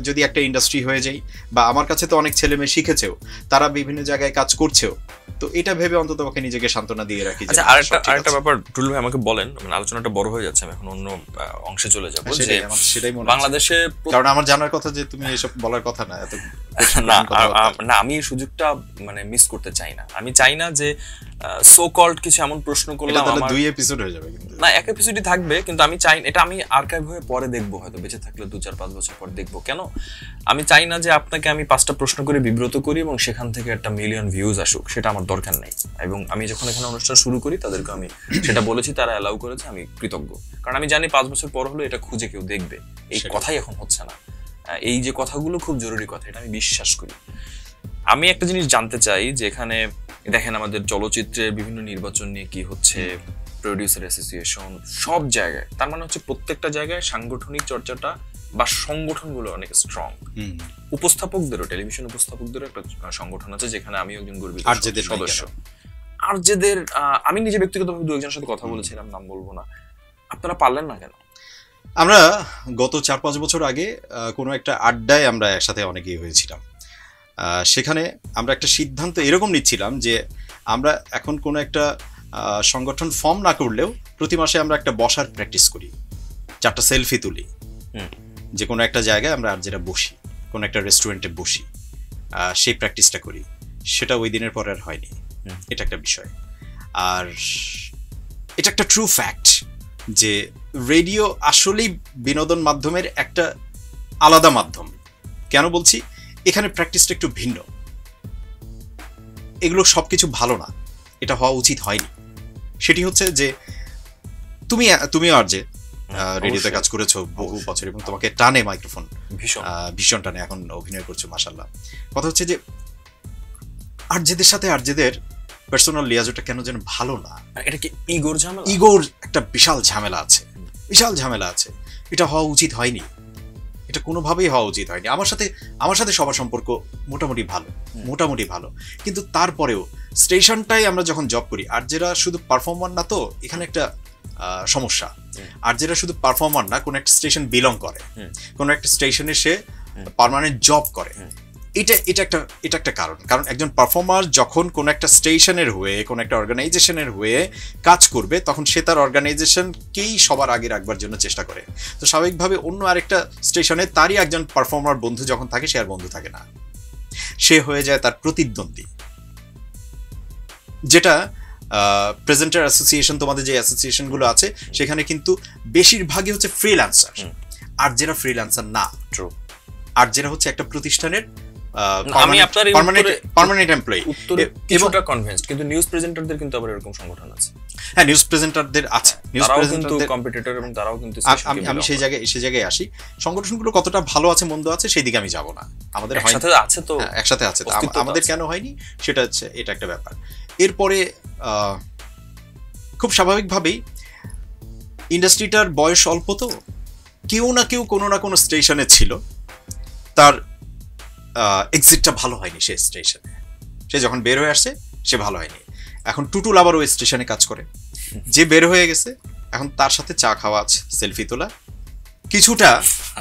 যদি একটা ইন্ডাস্ট্রি হয়ে যাই, বা আমার কাছে তো অনেক ছেলে মেয়ে শিখেছেও, তারা বিভিন্ন জায়গায় কাজ করছেও, তো এটা ভেবে অন্তত আমাকে নিজেকে সান্ত্বনা দিয়ে রাখি। আচ্ছা, আরেকটা ব্যাপার টুলু ভাই আমাকে বলেন, মানে আলোচনাটা বড় হয়ে যাচ্ছে, আমি এখন অন্য অংশে চলে যাবো। সেটাই মনে বাংলাদেশে, কারণ আমার জানার কথা যে তুমি এসব বলার কথা না, এত না আমি এই সুযোগটা মানে মিস করতে চাই না। আমি চাই না যে সো কল্ড কিছু এমন প্রশ্ন করলাম, আমার 2 এপিসোড হয়ে যাবে, কিন্তু না 1 এপিসোডই থাকবে, কিন্তু আমি চাই এটা আমি আর্কাইভ হয়ে পরে দেখবো, হয়তো বেঁচে থাকলে 2-4-5 বছর পর দেখবো। কেন আমি চাই না যে আপনাকে আমি 5টা প্রশ্ন করে বিব্রত করি এবং সেখান থেকে একটা মিলিয়ন ভিউজ আসুক, সেটা আমার দরকার নেই। এবং আমি যখন এখানে অনুষ্ঠান শুরু করি তাদেরকে আমি সেটা বলেছি, তারা অ্যালাউ করেছে, আমি কৃতজ্ঞ। কারণ আমি জানি 5 বছর পর হলো এটা খুঁজে কেউ দেখবে, এই কথাই এখন হচ্ছে না। এই যে কথাগুলো খুব জরুরি কথা, এটা আমি বিশ্বাস করি। আমি একটা জিনিস জানতে চাই যে এখানে দেখেন আমাদের চলচ্চিত্রের বিভিন্ন নির্বাচন নিয়ে কি হচ্ছে, প্রোডিউসার অ্যাসোসিয়েশন, সব জায়গায়, তার মানে হচ্ছে প্রত্যেকটা জায়গায় সাংগঠনিক চর্চাটা বা সংগঠনগুলো অনেক স্ট্রং। উপস্থাপকদেরও, টেলিভিশন উপস্থাপকদেরও একটা সংগঠন আছে যেখানে আমি একজন গর্বিত সদস্য। আর যেদের আমি নিজে ব্যক্তিগতভাবে 2-1জনের সাথে কথা বলেছিলাম, নাম বলবো না, আপনারা পারলেন না কেন? আমরা গত 4-5 বছর আগে কোনো একটা আড্ডায় আমরা একসাথে অনেকেই হয়েছিলাম। সেখানে আমরা একটা সিদ্ধান্ত এরকম নিচ্ছিলাম যে আমরা এখন কোনো একটা সংগঠন ফর্ম না করলেও প্রতি মাসে আমরা একটা বসার প্র্যাকটিস করি, 4টা সেলফি তুলি, যে কোনো একটা জায়গায় আমরা আর যেটা বসি, কোনো একটা রেস্টুরেন্টে বসি, সেই প্র্যাকটিসটা করি। সেটা ওই দিনের পরে আর হয়নি। এটা একটা বিষয়। আর এটা একটা ট্রু ফ্যাক্ট যে রেডিও আসলেই বিনোদন মাধ্যমের একটা আলাদা মাধ্যম। কেন বলছি? এখানে প্র্যাকটিসটা একটু ভিন্ন। এগুলো সবকিছু ভালো না, এটা হওয়া উচিত হয়নি। সেটি হচ্ছে যে তুমি আর যে রেডিওতে কাজ করেছো বহু বছর এবং তোমাকে টানে মাইক্রোফোন, ভীষণ টানে, এখন অভিনয় করছো মাশাআল্লাহ। কথা হচ্ছে যে আরজেদের সাথে আরজেদের পার্সোনাল লিয়াজটা কেন যেন ভালো না। এটা কি ইগোর ঝামেলা? ইগোর একটা বিশাল ঝামেলা আছে। এটা হওয়া উচিত হয়নি, এটা কোনোভাবেই হওয়া উচিত হয়নি। আমার সাথে সবার সম্পর্ক মোটামুটি ভালো, কিন্তু তারপরেও স্টেশনটাই আমরা যখন জব করি, আর যারা শুধু পারফর্মার না, তো এখানে একটা সমস্যা। আর যারা শুধু পারফর্মার না, কোন একটা স্টেশন বিলং করে, কোন একটা স্টেশনে সে পার্মানেন্ট জব করে, এটা একটা কারণ একজন পারফর্মার যখন কোন একটা স্টেশনের হয়ে, কোন একটা অর্গানাইজেশনের হয়ে কাজ করবে, তখন সে তার অর্গানাইজেশনকেই সবার আগে রাখবার জন্য চেষ্টা করে। তো স্বাভাবিকভাবে অন্য আরেকটা স্টেশনে তারই একজন পারফর্মার বন্ধু যখন থাকে, সে আর বন্ধু থাকে না, সে হয়ে যায় তার প্রতিদ্বন্দ্বী। যেটা প্রেজেন্টার অ্যাসোসিয়েশন, তোমাদের যে অ্যাসোসিয়েশনগুলো আছে সেখানে কিন্তু বেশিরভাগই হচ্ছে ফ্রিল্যান্সার, আর যারা ফ্রিল্যান্সার না, আর যারা হচ্ছে একটা প্রতিষ্ঠানের পার্মানেন্ট এমপ্লয়ি। কিছুটা কনভিন্সড, কিন্তু নিউজ প্রেজেন্টারদের কিন্তু আবার এরকম সংগঠন আছে। হ্যাঁ, নিউজ প্রেজেন্টারদের আছে, নিউজ প্রেজেন্টারদের কম্পিটিটর, এবং তারাও কিন্তু আমি সেই জায়গায় আসি। সংগঠনগুলো কতটা ভালো আছে মন্দ আছে সেই দিকে আমি যাব না। আমাদের একসাথে আছে, আমাদের কেন হয়নি সেটা হচ্ছে, এটা একটা ব্যাপার। এরপরে খুব স্বাভাবিকভাবেই ইন্ডাস্ট্রিটার বয়স অল্প, তো কেউ না কেউ কোনো না কোনো স্টেশনে ছিল, তার এক্সিটটা ভালো হয়নি, সে স্টেশনে সে যখন বের হয়ে আসছে সে ভালো হয়নি। এখন টুটুল আবার ওই স্টেশনে কাজ করে, যে বের হয়ে গেছে এখন তার সাথে চা খাওয়া আছে, সেলফি তোলা, কিছুটা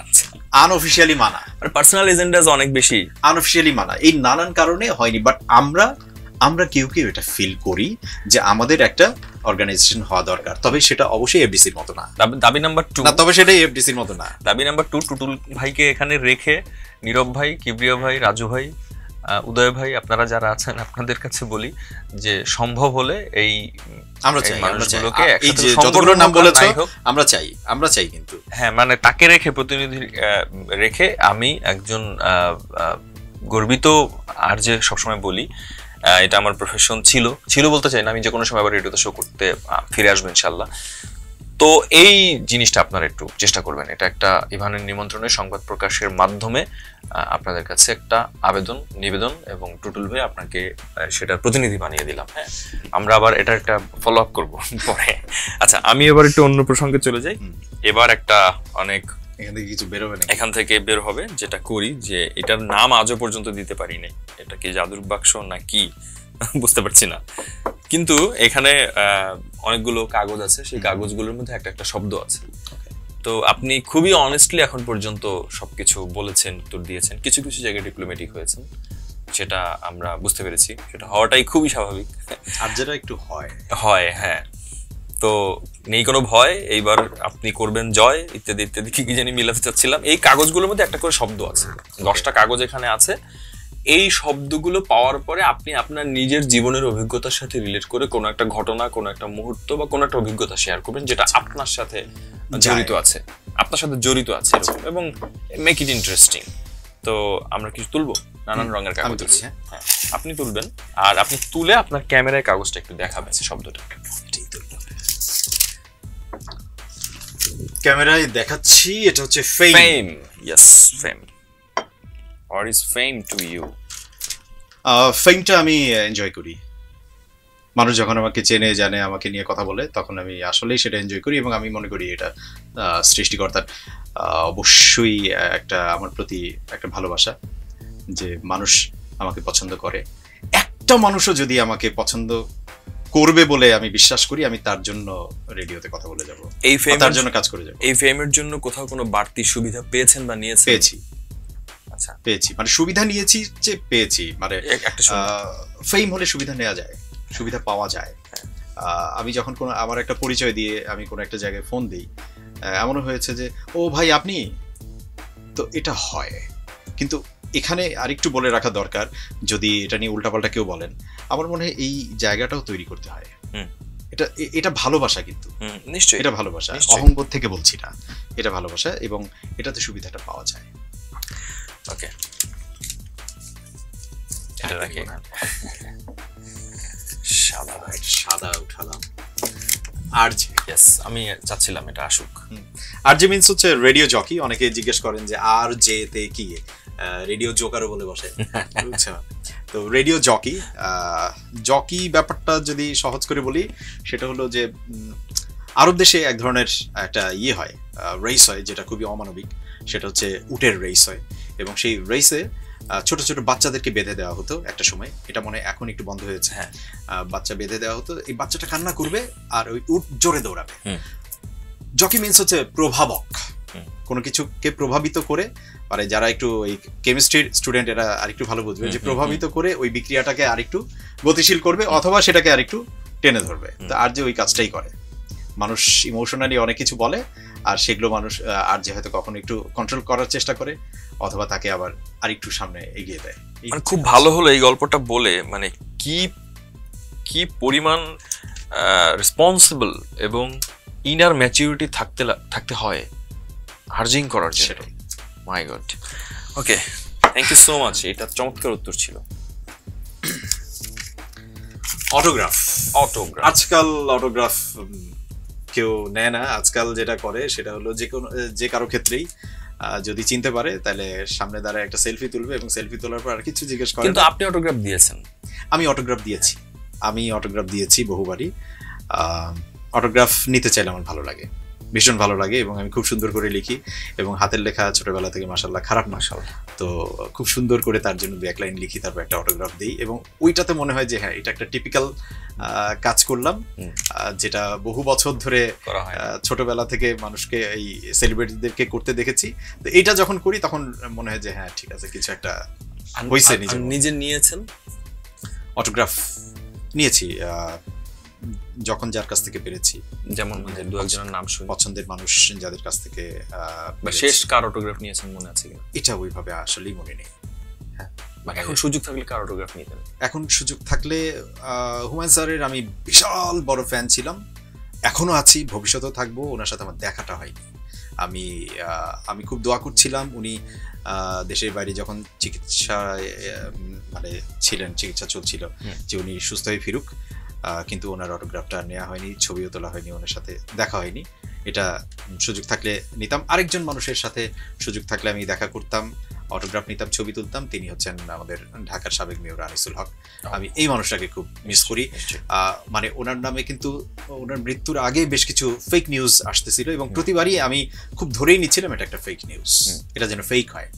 আচ্ছা, আনঅফিশিয়ালি মানা, পার্সোনাল এজেন্ডাজ অনেক বেশি আনঅফিশিয়ালি মানা, এই নানান কারণে হয়নি। বাট আমরা কেউ কেউ এটা ফিল করি যে আমাদের একটা অর্গানাইজেশন হওয়া দরকার, তবে সেটা অবশ্যই এফডিসির মতো না। দাবি নাম্বার 2 না, তবে সেটাই এফডিসির মতো না। দাবি নাম্বার 2, টুটুল ভাইকে এখানে রেখে নীরব ভাই, কিবরিয়া ভাই, রাজু ভাই, উদয় ভাই, আপনারা যারা আছেন আপনাদের কাছে বলি যে সম্ভব হলে এই আমরা চাই মানুষগুলোকে এই যে একসাথে যতগুলো নাম সম্পর্ক বলেছো নাই হোক, আমরা চাই কিন্তু হ্যাঁ মানে তাকে রেখে প্রতিনিধি রেখে আমি একজন গর্বিত আর যে সবসময় বলি এটা আমার প্রফেশন ছিল বলতে চাই না, আমি যে কোনো সময় আবার রেডিওতে শো করতে ফিরে আসবো ইনশাল্লাহ। তো এই জিনিসটা আপনারা একটু চেষ্টা করবেন, এটা একটা ইভানের নিমন্ত্রণে সংবাদ প্রকাশের মাধ্যমে আপনাদের কাছে একটা নিবেদন, এবং টুটুল ভাই আপনাকে সেটার প্রতিনিধি বানিয়ে দিলাম। হ্যাঁ, আমরা আবার এটা একটা ফলো আপ করবো পরে। আচ্ছা, আমি এবার একটু অন্য প্রসঙ্গে চলে যাই। এবার একটা অনেক এখান থেকে বের হবে, যেটা করি যে এটার নাম আজও পর্যন্ত দিতে পারি নাই, এটা কি জাদুর বাক্স না কি বুঝতে পারছি না, কিন্তু এখানে অনেকগুলো কাগজ আছে, সেই কাগজগুলোর মধ্যে একটা শব্দ আছে। তো আপনি খুবই অনেস্টলি এখন পর্যন্ত সবকিছু বলেছেন, উত্তর দিয়েছেন, কিছু কিছু জায়গায় ডিপ্লোম্যাটিক হয়েছেন, সেটা আমরা বুঝতে পেরেছি, সেটা হওয়াটাই খুবই স্বাভাবিক। আর যেটা একটু হয় হ্যাঁ, তো নেই কোনো ভয়, এইবার আপনি করবেন জয় ইত্যাদি ইত্যাদি কি জানি মিলাতে চাচ্ছিলাম। এই কাগজগুলোর মধ্যে একটা করে শব্দ আছে, 10টা কাগজ এখানে আছে। এই শব্দগুলো পাওয়ার পরে আপনি আপনার নিজের জীবনের অভিজ্ঞতার সাথে রিলেট করে কোনো একটা ঘটনা, কোনো একটা মুহূর্ত বা কোনো একটা অভিজ্ঞতা শেয়ার করবেন যেটা আপনার সাথে জড়িত আছে, এরকম, এবং মেক ইট ইন্টারেস্টিং। তো আমরা কিছু তুলবো, নানান রঙের কাগজ আছে, হ্যাঁ আপনি তুলবেন, আর আপনি তুলে আপনার ক্যামেরায় কাগজটা একটু দেখাবেন শব্দটা। ক্যামেরায় দেখাচ্ছি, এটা হচ্ছে fame. Yes, fame. What is fame to you? ফেমটা আমি এনজয় করি। মানুষ যখন আমাকে চেনে জানে, আমাকে নিয়ে কথা বলে, তখন আমি আসলেই সেটা এনজয় করি, এবং আমি মনে করি এটা সৃষ্টিকর্তার অবশ্যই আমার প্রতি একটা ভালোবাসা, যে মানুষ আমাকে পছন্দ করে। একটা মানুষও যদি আমাকে পছন্দ করবে বলে আমি বিশ্বাস করি, আমি তার জন্য রেডিওতে কথা বলে যাব, এই ফেম তার জন্য কাজ করে যাব। এই ফেমের জন্য কোথাও কোনো বাড়তি সুবিধা পেয়েছেন বা নিয়েছেন? পেয়েছি, মানে সুবিধা নিয়েছি যে পেয়েছি, মানে ফেম হলে সুবিধা নেওয়া যায়, সুবিধা পাওয়া যায়। আমি যখন আমার একটা পরিচয় দিয়ে আমি কোনো একটা জায়গায় ফোন দিই, এমনও হয়েছে যে ও ভাই আপনি, তো এটা হয়। কিন্তু এখানে আরেকটু বলে রাখা দরকার, যদি এটা নিয়ে উল্টাপাল্টা কেউ বলেন, আমার মনে হয় এই জায়গাটাও তৈরি করতে হয়। এটা ভালোবাসা, কিন্তু নিশ্চয়ই এটা ভালোবাসা, অহংবোধ থেকে বলছি না, এটা ভালোবাসা, এবং এটাতে সুবিধাটা পাওয়া যায়। ওকে, এটা রাখি। সাদা উঠালাম। আরজে, ইয়েস, আমি চাচ্ছিলাম এটা আসুক। আরজে মিন্স হচ্ছে রেডিও জকি। অনেকে জিজ্ঞেস করেন যে আর জে তে কি, রেডিও জোকারও বলে বসে, বুঝছো? তো রেডিও জকি, জকি ব্যাপারটা যদি সহজ করে বলি, সেটা হলো যে আরব দেশে এক ধরনের একটা হয়, রেস হয়, যেটা খুবই অমানবিক। সেটা হচ্ছে উটের রেস হয়, এবং সেই রেসে ছোট ছোট বাচ্চাদেরকে বেঁধে দেওয়া হতো একটা সময়, এটা মনে এখন একটু বন্ধ হয়েছে। হ্যাঁ, বাচ্চা বেঁধে দেওয়া হতো, এই বাচ্চাটা কান্না করবে আর ওই উট জোরে দৌড়াবে। জকি মিন্স হচ্ছে প্রভাবক, কোনো কিছুকে প্রভাবিত করে, মানে যারা একটু ওই কেমিস্ট্রির স্টুডেন্ট এরা আরেকটু ভালো বুঝবে, যে প্রভাবিত করে ওই বিক্রিয়াটাকে আরেকটু গতিশীল করবে, অথবা সেটাকে আরেকটু টেনে ধরবে। তো আর যে ওই কাজটাই করে। মানুষ ইমোশনালি অনেক কিছু বলে, আর সেগুলো মানুষ আর যে হয়তো কখনো একটু কন্ট্রোল করার চেষ্টা করে, অথবা তাকে আবার আরেকটু সামনে এগিয়ে দেয়। মানে খুব ভালো হলো এই গল্পটা বলে, মানে কি পরিমাণ রেসপন্সিবল এবং ইনার ম্যাচুরিটি থাকতে হয় হার্জিং করার জন্য। My god. Okay, thank you so much, এটা চমৎকার উত্তর ছিল। অটোগ্রাফ। আজকাল অটোগ্রাফ কেউ নেয় না। আজকাল যেটা করে সেটা হলো যে কারো ক্ষেত্রেই যদি চিনতে পারে, তাহলে সামনে দাঁড়ায় একটা সেলফি তুলবে, এবং সেলফি তোলার পর আর কিছু জিজ্ঞেস করে। কিন্তু আপনি অটোগ্রাফ দিয়েছেন? আমি অটোগ্রাফ দিয়েছি বহুবারই। অটোগ্রাফ নিতে চাইলে আমার ভালো লাগে, ভীষণ ভালো লাগে এবং আমি খুব সুন্দর করে লিখি এবং হাতের লেখা ছোটবেলা থেকে মাশাআল্লাহ খারাপ না। তো খুব সুন্দর করে তার জন্য 2 লাইন লিখি, তারপর একটা অটোগ্রাফ দিই এবং ওইটাতে মনে হয় যে হ্যাঁ এটা একটা টিপিক্যাল কাজ করলাম, যেটা বহু বছর ধরে ছোটবেলা থেকে মানুষকে এই সেলিব্রিটিদেরকে করতে দেখেছি। তো এইটা যখন করি তখন মনে হয় যে হ্যাঁ ঠিক আছে, কিছু একটা হয়েছে। নিজে নিয়েছেন অটোগ্রাফ নিয়েছি যখন যার কাছ থেকে পেরেছি, যেমন মানে দু একজনের নাম শুনি, পছন্দের মানুষ যাদের কাছ থেকে। শেষ কার অটোগ্রাফ নিয়েছেন মনে আছে কিনা? এটা ওইভাবে আসলেই মনে নেই। হ্যাঁ, এখন সুযোগ থাকলে কার অটোগ্রাফ নিতেন? এখন সুযোগ থাকলে হুমায়ুন স্যারের আমি বিশাল বড় ফ্যান ছিলাম, এখনো আছি, ভবিষ্যতেও থাকবো। ওনার সাথে আমার দেখাটা হয়নি। আমি খুব দোয়া করছিলাম উনি দেশের বাইরে যখন চিকিৎসা মানে ছিলেন, চিকিৎসা চলছিল, যে উনি সুস্থ হয়ে ফিরুক, কিন্তু ওনার অটোগ্রাফটা নেওয়া হয়নি, ছবিও তোলা হয়নি, ওনার সাথে দেখা হয়নি। এটা সুযোগ থাকলে নিতাম। আরেকজন মানুষের সাথে সুযোগ থাকলে আমি দেখা করতাম, অটোগ্রাফ নিতাম, ছবি তুলতাম। তিনি হচ্ছেন আমাদের ঢাকার সাবেক মেয়র আনিসুল হক। আমি এই মানুষটাকে খুব মিস করি। মানে ওনার নামে কিন্তু ওনার মৃত্যুর আগে বেশ কিছু ফেক নিউজ আসতেছিল এবং প্রতিবারই আমি খুব ধরেই নিচ্ছিলাম এটা একটা ফেক নিউজ, এটা যেন ফেক হয়।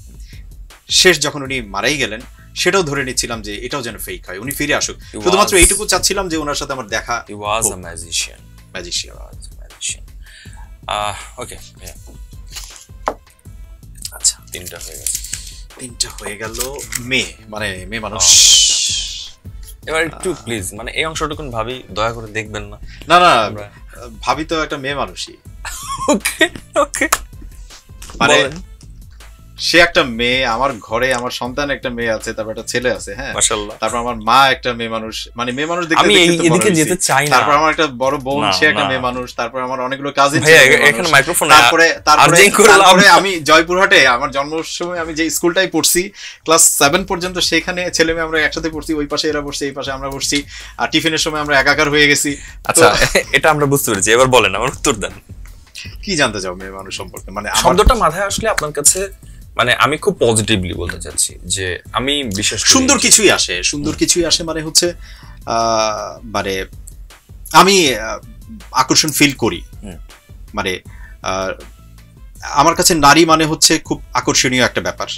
শেষ যখন উনি মারাই গেলেন সেটাও ধরে নিচ্ছিলাম যে এটাও যেন ফেক হয়, উনি ফিরে আসুক। শুধুমাত্র এইটুকু চাচ্ছিলাম যে ওনার সাথে আমার দেখা। He was a magician. ওকে, আচ্ছা, তিনটা হয়ে গেল। মেয়ে মানুষ। এবার একটু প্লিজ মানে এই অংশটুকুন ভাবি দয়া করে দেখবেন না। না ভাবি তো একটা মেয়ে মানুষই। ওকে মানে সে একটা মেয়ে, আমার ঘরে আমার সন্তান একটা মেয়ে আছে, তারপর একটা ছেলে আছে। হ্যাঁ, মাশাআল্লাহ। তারপর আমার মা একটা মেয়ে মানুষ, মানে মেয়ে মানুষ দেখতে আমি এদিকে যেতে চাই না। তারপর আমার একটা বড় বোন, সে একটা মেয়ে মানুষ। তারপর আমার অনেকগুলো কাজিন, এখানে মাইক্রোফোন। তারপরে আমি জয়পুরহাটে আমার জন্মের সময় আমি যে স্কুলটাই পড়ছি ক্লাস 7 পর্যন্ত, সেখানে ছেলে মেয়ে আমরা একসাথে পড়ছি। ওই পাশে এরা বসছে, এই পাশে আমরা বসছি, আর টিফিনের সময় আমরা একাকার হয়ে গেছি। আচ্ছা, এটা আমরা বুঝতে পেরেছি। এবার বলেন, আমার উত্তর দেন। কি জানতে চাও মেয়ে মানুষ সম্পর্কে? মানে শব্দটা মাথায় আসলে আপনার কাছে, মানে আমি খুব পজিটিভলি বলতে চাচ্ছি যে আমি বিশেষ সুন্দর কিছুই আসে মানে হচ্ছে মানে আমি আকর্ষণ ফিল করি। মানে আমার কাছে নারী মানে হচ্ছে খুব আকর্ষণীয় একটা ব্যাপার,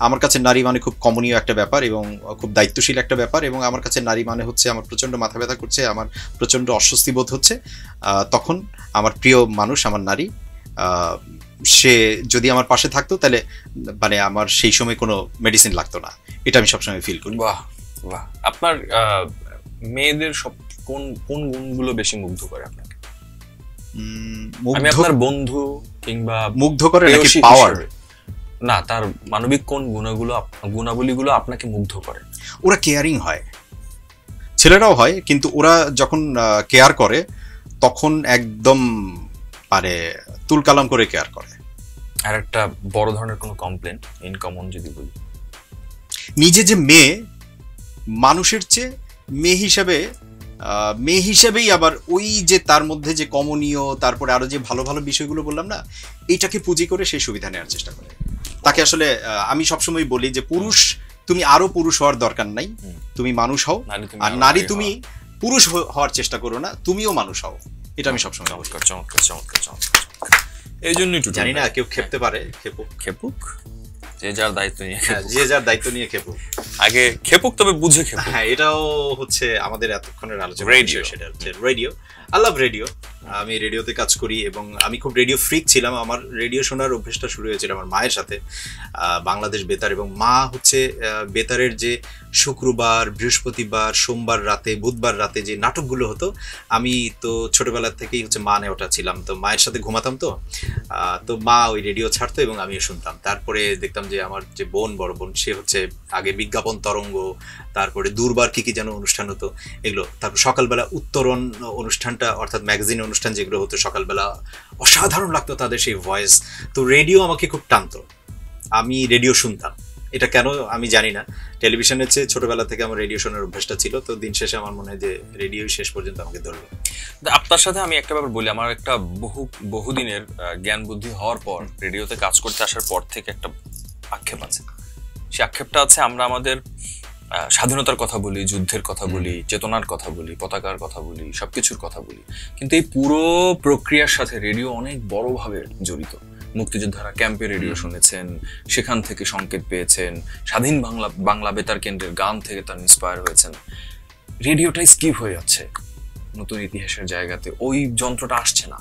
আমার কাছে নারী মানে খুব কমনীয় একটা ব্যাপার এবং খুব দায়িত্বশীল একটা ব্যাপার, এবং আমার কাছে নারী মানে হচ্ছে আমার প্রচন্ড মাথা ব্যথা করছে, আমার প্রচন্ড অস্বস্তি বোধ হচ্ছে, তখন আমার প্রিয় মানুষ, আমার নারী, সে যদি আমার পাশে থাকতো তাহলে মানে আমার সেই সময় কোনো মেডিসিন লাগতো না। এটা আমি সবসময় ফিল করি। বাহ বাহ। আপনার মেয়েদের সব কোন কোন গুণগুলো বেশি মুগ্ধ করে আপনাকে? আমি আপনার বন্ধু কিংবা মুগ্ধ করে নাকি পাওয়ার? না, তার মানবিক কোন গুণাবলীগুলো আপনাকে মুগ্ধ করে? ওরা কেয়ারিং হয়, ছেলেরাও হয়, কিন্তু ওরা যখন কেয়ার করে তখন একদম মানে তুলকালাম করে কেয়ার করে। আর একটা বড় ধরনের কোনো কমপ্লেন ইন কমন যদি বলি, নিজে যে মেয়ে, মানুষের চেয়ে মেয়ে হিসেবেই আবার ওই যে তার মধ্যে যে কমনীয়, তারপরে আরো যে ভালো ভালো বিষয়গুলো বললাম না, এইটাকে পুঁজি করে সেই সুবিধা নেওয়ার চেষ্টা করে। তাকে আসলে আমি সবসময় বলি যে পুরুষ, তুমি আরো পুরুষ হওয়ার দরকার নাই, তুমি মানুষ হও। আর নারী, তুমি পুরুষ হওয়ার চেষ্টা করো না, তুমিও মানুষ হও। এটা আমি সবসময় বলি। এই জন্যই জানি না কেউ খেপতে পারে, খেপুক, যে যার দায়িত্ব নিয়ে খেপুক। আগে খেপুক, তবে বুঝে খেপুক। হ্যাঁ, এটাও হচ্ছে আমাদের এতক্ষণের আলোচনা। রেডিও, সেটা হচ্ছে রেডিও। I love radio. আমি রেডিওতে কাজ করি এবং আমি খুব রেডিও ফ্রিক ছিলাম। আমার রেডিও শোনার অভ্যেসটা শুরু হয়েছিল আমার মায়ের সাথে, বাংলাদেশ বেতার। এবং মা হচ্ছে বেতারের যে শুক্রবার, বৃহস্পতিবার, সোমবার রাতে, বুধবার রাতে যে নাটকগুলো হতো, আমি তো ছোটবেলা থেকেই হচ্ছে মা নেওয়াটা ছিলাম, তো মায়ের সাথে ঘুমাতাম। তো মা ওই রেডিও ছাড়তো এবং আমিও শুনতাম। তারপরে দেখতাম যে আমার যে বড় বোন, সে হচ্ছে আগে বিজ্ঞাপন তরঙ্গ, তারপরে দুর্বার কি যেন অনুষ্ঠান হতো এগুলো, তারপর সকালবেলা উত্তরণ অনুষ্ঠানটা, অর্থাৎ ম্যাগাজিন অনুষ্ঠান যেগুলো হতো সকালবেলা, অসাধারণ লাগতো তাদের সেই ভয়েস। তো রেডিও আমাকে খুব টানতো, আমি রেডিও শুনতাম। এটা কেন আমি জানি না, টেলিভিশনের চেয়ে ছোটবেলা থেকে আমার রেডিও শোনার অভ্যাসটা ছিল। তো দিন শেষে আমার মনে হয় যে রেডিওই শেষ পর্যন্ত আমাকে ধরলো। আপনার সাথে আমি একটা ব্যাপার বলি, আমার একটা বহুদিনের জ্ঞান বুদ্ধি হওয়ার পর, রেডিওতে কাজ করতে আসার পর থেকে একটা আক্ষেপ আছে। সে আক্ষেপটা আছে, আমরা আমাদের স্বাধীনতার কথা বলি, যুদ্ধের কথা বলি, চেতনার কথা বলি, পতাকার কথা বলি, সবকিছুর কথা বলি, কিন্তু এই পুরো প্রক্রিয়ার সাথে রেডিও অনেক বড়ভাবে জড়িত। মুক্তিযোদ্ধারা ক্যাম্পে রেডিও শুনেছেন, সেখান থেকে সংকেত পেয়েছেন, স্বাধীন বাংলা বেতার কেন্দ্রের গান থেকে তার ইন্সপায়ার হয়েছেন। রেডিওটাই স্কিপ হয়ে যাচ্ছে নতুন ইতিহাসের জায়গাতে, ওই যন্ত্রটা আসছে না,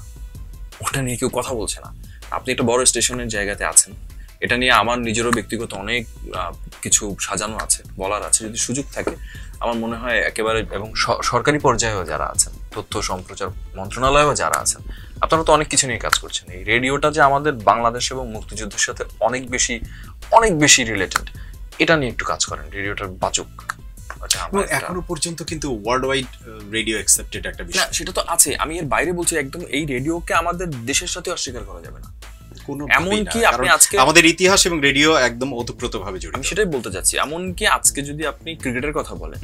ওটা নিয়ে কেউ কথা বলছে না। আপনি একটা বড় স্টেশনের জায়গাতে আছেন, এটা নিয়ে আমার নিজেরও ব্যক্তিগত অনেক কিছু সাজানো আছে, বলার আছে। যদি সুযোগ থাকে আমার মনে হয় একেবারে, এবং সরকারি পর্যায়েও যারা আছেন, তথ্য সম্প্রচার মন্ত্রণালয়েও যারা আছেন, আপনারা তো অনেক কিছু নিয়ে কাজ করছেন। এই রেডিওটা যে আমাদের বাংলাদেশ এবং মুক্তিযুদ্ধের সাথে অনেক বেশি রিলেটেড, এটা নিয়ে একটু কাজ করেন। রেডিওটার বাচক এখনো পর্যন্ত কিন্তু ওয়ার্ল্ড ওয়াইড রেডিও অ্যাকসেপ্টেড একটা বিষয়। না, সেটা তো আছে, আমি এর বাইরে বলছি। একদম এই রেডিওকে আমাদের দেশের সাথে অস্বীকার করা যাবে না। এমনকি আপনি আজকে আমাদের ইতিহাস এবং রেডিও একদম ওতপ্রোতভাবে জড়িত। আমি সেটাই বলতে চাচ্ছি। এমনকি আজকে যদি আপনি ক্রিকেটের কথা বলেন,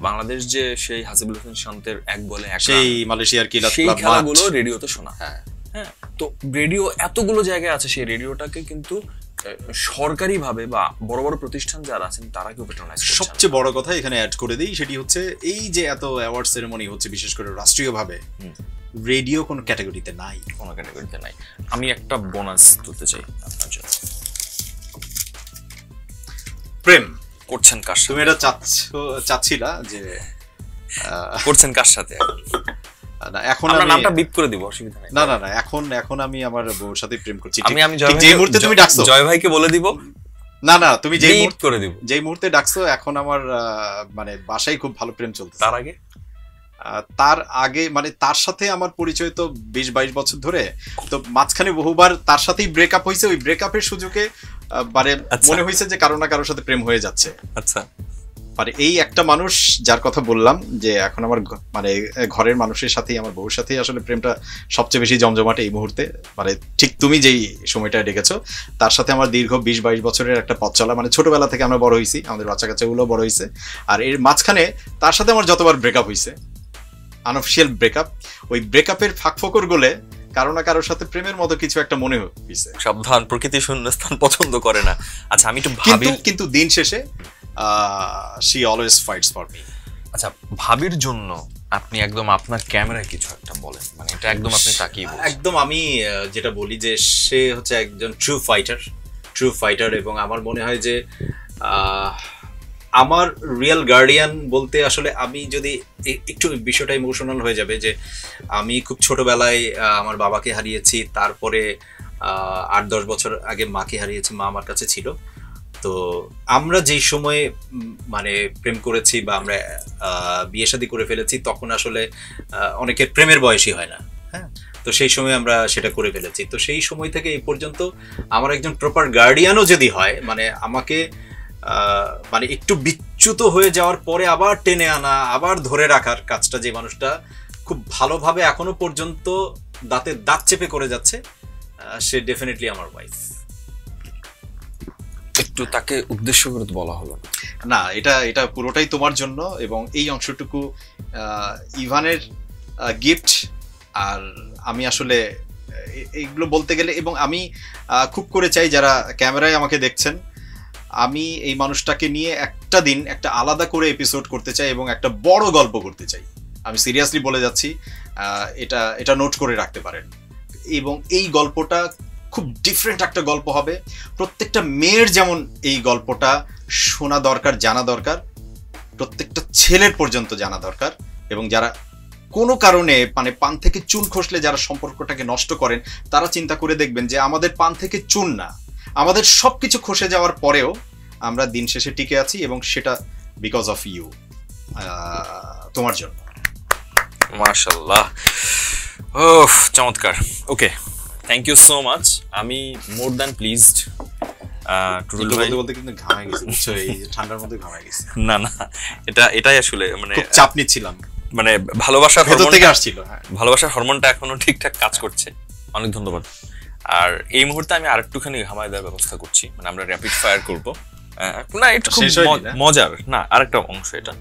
বাংলাদেশ যে সেই হাসিবুল হোসেন শান্তের 1 বলে 1 সেই মালয়েশিয়ার কিলাত সেই ক্লাব খেলাগুলো রেডিওতে শোনা। হ্যাঁ, তো রেডিও এতগুলো জায়গায় আছে, সেই রেডিওটাকে কিন্তু সরকারি ভাবে বা বড় বড় প্রতিষ্ঠান যারা আছেন তারা কেউ পেট্রোনাইজ করছে। সবচেয়ে বড় কথা এখানে অ্যাড করে দেই, সেটি হচ্ছে এই যে এত অ্যাওয়ার্ড সেরেমনি হচ্ছে বিশেষ করে রাষ্ট্রীয়ভাবে, রেডিও কোনো ক্যাটাগরিতে নাই, কোনো ক্যাটাগরিতে নাই। আমি একটা বোনাস তুলতে চাই আপনার জন্য। প্রেম করছেন কার সাথে? তুমি এটা চাচ্ছিলা যে করছেন কার সাথে? না, এখন আমরা আমি নামটা বিপ করে দিব, অসুবিধা নেই। না, এখন আমি আমার বউর সাথে প্রেম করছি। আমি যে মুহূর্তে তুমি ডাকছো, জয় ভাইকে বলে দিব। না, তুমি যেই মুহূর্তে ডাকছো, এখন আমার মানে বাসায় খুব ভালো প্রেম চলতেছে। তার আগে মানে তার সাথে আমার পরিচয় তো 20-22 বছর ধরে, তো মাঝখানে বহুবার তার সাথেই ব্রেকআপ হয়েছে। ওই ব্রেকআপের সুযোগে মানে মনে হয়েছে যে কারো না কারোর সাথে প্রেম হয়ে যাচ্ছে। আচ্ছা, মানে এই একটা মানুষ যার কথা বললাম যে এখন আমার মানে ঘরের মানুষের সাথেই, আমার বউর সাথেই আসলে প্রেমটা সবচেয়ে বেশি জমজমাটে এই মুহূর্তে। মানে ঠিক তুমি যেই সময়টা ডেকেছো, তার সাথে আমার দীর্ঘ 20-22 বছরের একটা পথ চলা। মানে ছোটবেলা থেকে আমরা বড় হয়েছি, আমাদের বাচ্চা কাচ্চাগুলো বড় হয়েছে। আর এর মাঝখানে তার সাথে আমার যতবার ব্রেকআপ হয়েছে, আনঅফিশিয়াল ব্রেকআপ, ওই ব্রেকআপের ফাঁকফোকর গলে কারো না কারোর সাথে প্রেমের মতো কিছু একটা মনে হয়েছে। সাবধান, প্রকৃতি শূন্যস্থান পছন্দ করে না। আচ্ছা, আমি একটু ভাবি, কিন্তু দিন শেষে she always fights for me. আচ্ছা, ভাবির জন্য আপনি একদম আপনার ক্যামেরায় কিছু একটা বলেন, মানে এটা একদম আপনি তাকিয়ে বলছেন। একদম আমি যেটা বলি যে সে হচ্ছে একজন ট্রু ফাইটার, এবং আমার মনে হয় যে আমার রিয়েল গার্ডিয়ান বলতে আসলে আমি যদি একটু বিষয়টা ইমোশনাল হয়ে যাবে, যে আমি খুব ছোটবেলায় আমার বাবাকে হারিয়েছি, তারপরে 8-10 বছর আগে মাকে হারিয়েছি, মা আমার কাছে ছিল। তো আমরা যেই সময়ে মানে প্রেম করেছি বা আমরা বিয়ে শাদী করে ফেলেছি, তখন আসলে অনেকের প্রেমের বয়সই হয় না। হ্যাঁ, তো সেই সময় আমরা সেটা করে ফেলেছি। তো সেই সময় থেকে এই পর্যন্ত আমার একজন প্রপার গার্ডিয়ানও যদি হয়, মানে আমাকে মানে একটু বিচ্যুত হয়ে যাওয়ার পরে আবার টেনে আনা, আবার ধরে রাখার কাজটা যে মানুষটা খুব ভালোভাবে এখনো পর্যন্ত দাঁতে দাঁত চেপে করে যাচ্ছে, সে ডেফিনেটলি আমার ওয়াইফ। একটু তাকে উদ্দেশ্য করে তো বলা হলো না, এটা পুরোটাই তোমার জন্য, এবং এই অংশটুকু ইভানের গিফট। আর আমি আসলে এইগুলো বলতে গেলে, এবং আমি খুব করে চাই যারা ক্যামেরায় আমাকে দেখছেন, আমি এই মানুষটাকে নিয়ে একটা দিন একটা আলাদা করে এপিসোড করতে চাই এবং একটা বড় গল্প করতে চাই। আমি সিরিয়াসলি বলে যাচ্ছি, এটা নোট করে রাখতে পারেন। এবং এই গল্পটা খুব ডিফারেন্ট একটা গল্প হবে। প্রত্যেকটা মেয়ের যেমন এই গল্পটা শোনা দরকার, জানা দরকার, প্রত্যেকটা ছেলের পর্যন্ত জানা দরকার। এবং যারা কোনো কারণে মানে পান থেকে চুন খসলে যারা সম্পর্কটাকে নষ্ট করেন, তারা চিন্তা করে দেখবেন যে আমাদের পান থেকে চুন না, আমাদের সবকিছু খসে যাওয়ার পরেও আমরা দিন শেষে টিকে আছি, এবং সেটা বিকজ অফ ইউ, তোমার জন্য। মাশাআল্লাহ, ওহ চমৎকার। ওকে, থ্যাংক ইউ সো মাচ। আমি মোর দ্যান প্লিজড। বলতে কিন্তু ঘামাই গেছি, বুঝছো, এই ঠান্ডার মধ্যে ঘামাই গেছি। না, এটাই আসলে মানে খুব চাপ নিচ্ছিলাম, মানে ভালোবাসার ভেতর থেকে আসছিল। ভালোবাসার হরমোনটা এখনো ঠিকঠাক কাজ করছে। অনেক ধন্যবাদ। আর এই মুহূর্তে আমি আরেকটুখানি ঘামায় দেওয়ার ব্যবস্থা করছি, মানে আমরা র্যাপিড ফায়ার করব। না, একটু মজার না, আরেকটা অংশ এটা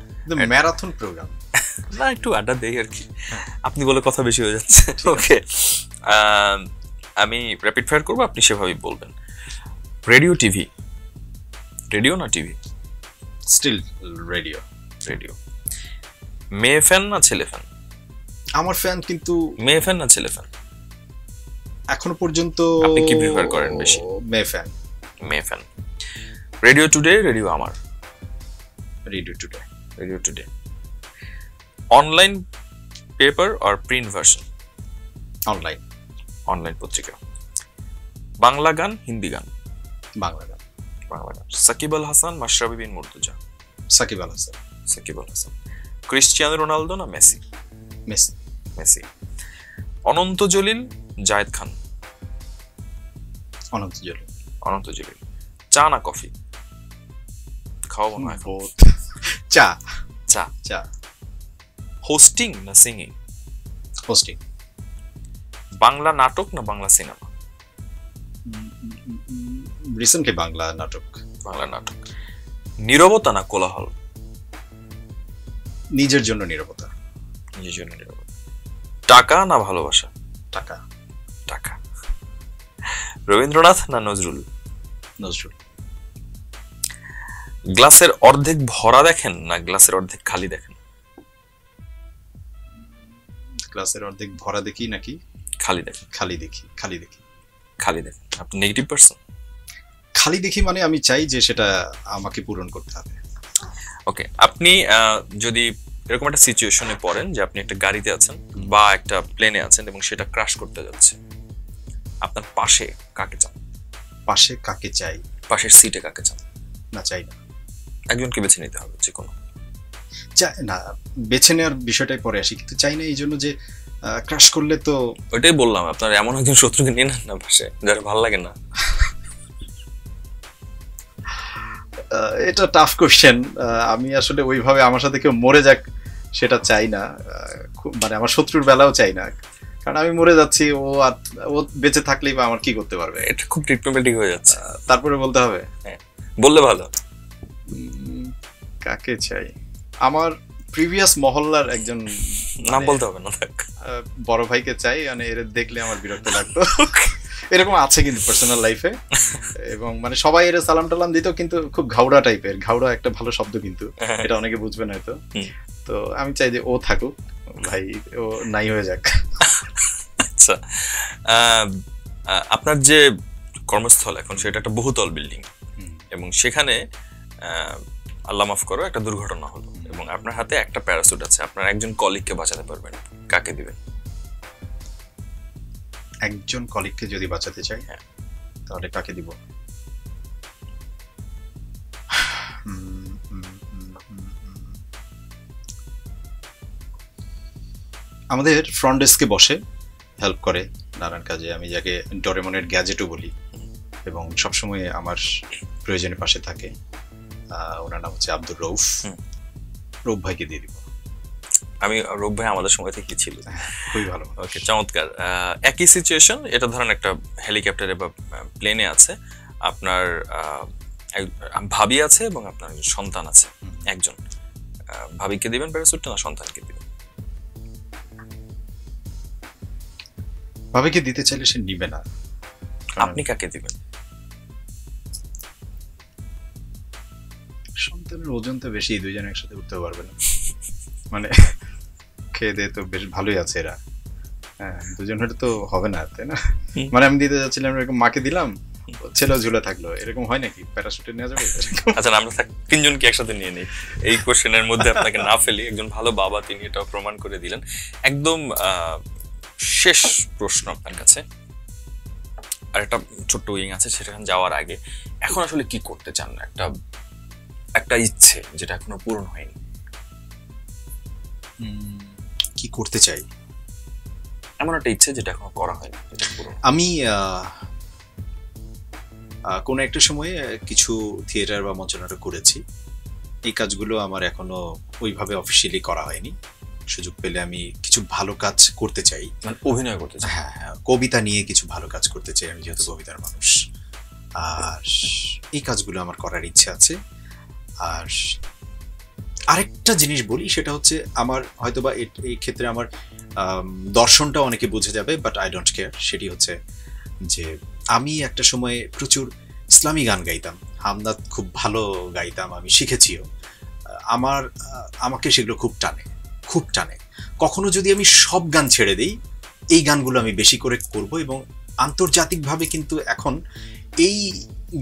ম্যারাথন প্রোগ্রাম না, একটু আড্ডা দেই আর কি। আপনি বলে কথা বেশি হয়ে যাচ্ছে। ওকে, আমি র্যাপিড ফায়ার করবো, আপনি সেভাবেই বলবেন। রেডিও টিভি, রেডিও না টিভি? Still radio. রেডিও। মেয়ে ফ্যান না ছেলে ফ্যান? আমার ফ্যান কিন্তু মেয়ে ফ্যান না ছেলে ফ্যান? এখনো পর্যন্ত আপনি কি প্রিফার করেন বেশি? মেয়ে ফ্যান। মেয়ে ফ্যান। রেডিও টুডে, রেডিও আমার? Radio today. Radio today. Online paper আর প্রিন্ট ভার্সন? অনলাইন। অনলাইন পত্রিকা। বাংলা গান, হিন্দি গান? বাংলা গান। বাংলা গান। সাকিব আল হাসান, মাশরাফি বিন মুর্তজা? সাকিব আল হাসান। সাকিব আল হাসান। ক্রিস্টিয়ানো রোনালদো না Messi? Messi. Messi. Ananta Jalil, Zayed Khan? Ananta Jalil. Ananta Jalil. চা না কফি? খাওয়াবো না এখন। চা। চা। চা। হোস্টিং না সিঙ্গিং? হোস্টিং। বাংলা নাটক না বাংলা সিনেমা? রিসেন্টলি বাংলা নাটক। বাংলা নাটক। নীরবতা না কোলাহল? নিজের জন্য নীরবতা। নিজের জন্য নীরবতা। টাকা না ভালোবাসা? টাকা। টাকা। রবীন্দ্রনাথ না নজরুল? নজরুল। গ্লাসের অর্ধেক ভরা দেখেন না গ্লাসের অর্ধেক খালি দেখেন? গ্লাসের অর্ধেক ভরা দেখি নাকি খালি দেখেন? খালি দেখি। খালি দেখি। খালি দেখেন। আপনি নেগেটিভ পারসন? খালি দেখি মানে আমি চাই যে সেটা আমাকে পূরণ করতে হবে। ওকে, আপনি যদি এরকম একটা সিচুয়েশনে পড়েন যে আপনি একটা গাড়িতে আছেন বা একটা প্লেনে আছেন এবং সেটা ক্র্যাশ করতে যাচ্ছে, আপনার পাশে কাকে চান? পাশে কাকে চাই? পাশের সিটে কাকে চান? না, চাই না। একজনকে বেছে নিতে হবে যে কোনো। চাই না, বেছে নেওয়ার বিষয়টাই পরে আসি, কিন্তু চাই না এই জন্য যে ক্রাশ করলে তো। ওইটাই বললাম, আপনার এমন একজন শত্রুকে নিয়ে নেন না পাশে যারা ভালো লাগে না। এটা টাফ কোশ্চেন। আমি আসলে ওইভাবে আমার সাথে কেউ মরে যাক সেটা চাই না, মানে আমার শত্রুর বেলাও চাই না, কারণ আমি মরে যাচ্ছি, ও বেঁচে থাকলেই বা আমার কি করতে পারবে। এটা খুব ট্রিটমেন্টিক হয়ে যাচ্ছে। তারপরে বলতে হবে? হ্যাঁ, বললে ভালো। কাকে চাই? আমার প্রিভিয়াস মহল্লার একজন, নাম বলতে হবে না, বড় ভাইকে চাই, মানে এর দেখলে আমার বিরক্ত লাগতো। এরকম আছে কিন্তু পার্সোনাল লাইফে, এবং মানে সবাই এর সালাম টালাম দিত, কিন্তু খুব ঘাউড়া টাইপের। ঘাউড়া একটা ভালো শব্দ, কিন্তু এটা অনেকে বুঝবে না হয়তো। তো আমি চাই যে ও থাকুক, ভাই ও নাই হয়ে যাক। আচ্ছা, আপনার যে কর্মস্থল এখন সেটা একটা বহুতল বিল্ডিং, এবং সেখানে আল্লাহ মাফ করো একটা দুর্ঘটনা হলো, এবং আপনার হাতে একটা প্যারাসুট আছে, আপনার একজন কলিগকে বাঁচাতে পারবেন, কাকে দিবেন? একজন কলিগকে যদি বাঁচাতে চাই, হ্যাঁ, তাহলে কাকে দিব? আমাদের ফ্রন্ট ডেস্কে বসে হেল্প করে নানান কাজে, আমি যাকে ডোরেমনের গ্যাজেটও বলি, এবং সবসময় আমার প্রয়োজনে পাশে থাকে, ওনার নাম হচ্ছে আব্দুর রউফ। রউফ ভাইকে দিয়ে দিব। আমি রউফ ভাই আমাদের সময় থেকে ছিল, খুবই ভালো। ওকে, চমৎকার। একই সিচুয়েশন, এটা ধরেন একটা হেলিকপ্টারে বা প্লেনে আছে, আপনার ভাবি আছে এবং আপনার সন্তান আছে একজন, ভাবিকে দিবেন প্যারাসুটটা না সন্তানকে দিবেন? ভাবিকে দিতে চাইলে সে নিবে না। আপনি কাকে দিবেন? সন্তানের ওজন তো বেশি, দুইজন একসাথে উঠতেও পারবে না, মানে খেয়ে দিয়ে তো বেশ ভালোই আছে এরা। হ্যাঁ, দুজন হলে তো হবে না, তাই না? মানে আমি দিতে যাচ্ছিলাম, এরকম মাকে দিলাম, ছেলেও ঝুলে থাকলো, এরকম হয় নাকি? প্যারাশুটে নেওয়া যাবে? আচ্ছা, আমরা তিনজনকে একসাথে নিয়ে নিই, এই কোশ্চেনের মধ্যে আপনাকে না ফেলি। একজন ভালো বাবা, তিনি এটা প্রমাণ করে দিলেন। একদম শেষ প্রশ্ন আপনার কাছে, আর একটা ছোট্ট উইং আছে, সেখানে যাওয়ার আগে এখন আসলে কি করতে চান? একটা ইচ্ছে যেটা এখনো পূরণ হয়নি। কি করতে চাই? এমন একটা ইচ্ছে যেটা এখনো করা হয়নি, যেটা পূরণ। আমি কোনো একটা সময়ে কিছু থিয়েটার বা মঞ্চনাটক করেছি, এই কাজগুলো আমার এখনো ওইভাবে অফিসিয়ালি করা হয়নি। সুযোগ পেলে আমি কিছু ভালো কাজ করতে চাই, মানে অভিনয় করতে চাই। হ্যাঁ, কবিতা নিয়ে কিছু ভালো কাজ করতে চাই, আমি যেহেতু কবিতার মানুষ। আর এই কাজগুলো আমার করার ইচ্ছে আছে। আর আরেকটা জিনিস বলি, সেটা হচ্ছে আমার হয়তোবা এই ক্ষেত্রে আমার দর্শনটা অনেকে বুঝে যাবে, বাট আই ডোন্ট কেয়ার। সেটি হচ্ছে যে আমি একটা সময়ে প্রচুর ইসলামী গান গাইতাম, হামদাত খুব ভালো গাইতাম, আমি শিখেছিও। আমাকে সেগুলো খুব টানে। কখনো যদি আমি সব গান ছেড়ে দিই, এই গানগুলো আমি বেশি করে করব। এবং আন্তর্জাতিকভাবে কিন্তু এখন এই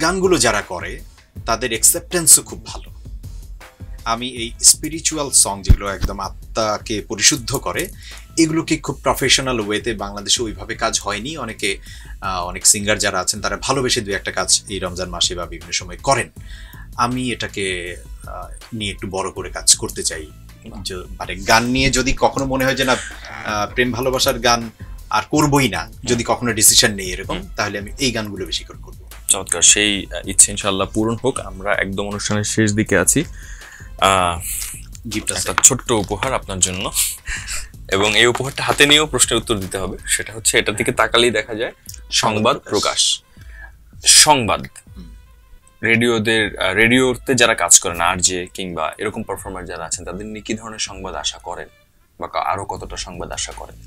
গানগুলো যারা করে তাদের অ্যাকসেপ্টেন্সও খুব ভালো। আমি এই স্পিরিচুয়াল সং যেগুলো একদম আত্মাকে পরিশুদ্ধ করে, এগুলোকে খুব প্রফেশনাল ওয়েতে বাংলাদেশে ওইভাবে কাজ হয়নি। অনেক সিঙ্গার যারা আছেন তারা ভালোবেসে দু একটা কাজ এই রমজান মাসে বা বিভিন্ন সময় করেন। আমি এটাকে নিয়ে একটু বড় করে কাজ করতে চাই। মানে গান নিয়ে যদি কখনো মনে হয় যে না, প্রেম ভালোবাসার গান আর করবই না, যদি কখনো ডিসিশন নেই এরকম, তাহলে আমি এই গানগুলো বেশি করে করবো। চমৎকার, সেই ইচ্ছে ইনশাআল্লাহ পূরণ হোক। আমরা একদম অনুষ্ঠানের শেষ দিকে আছি। একটা ছোট্ট উপহার আপনার জন্য, এবং এই উপহারটা হাতে নিয়েও প্রশ্নের উত্তর দিতে হবে। সেটা হচ্ছে, এটার দিকে তাকালেই দেখা যায় সংবাদ প্রকাশ। সংবাদ রেডিওতে যারা কাজ করেন, আরজে কিংবা এরকম পারফর্মার যারা আছেন, তাদের নিয়ে কি ধরনের সংবাদ আশা করেন বা আরো কতটা সংবাদ আশা করেন?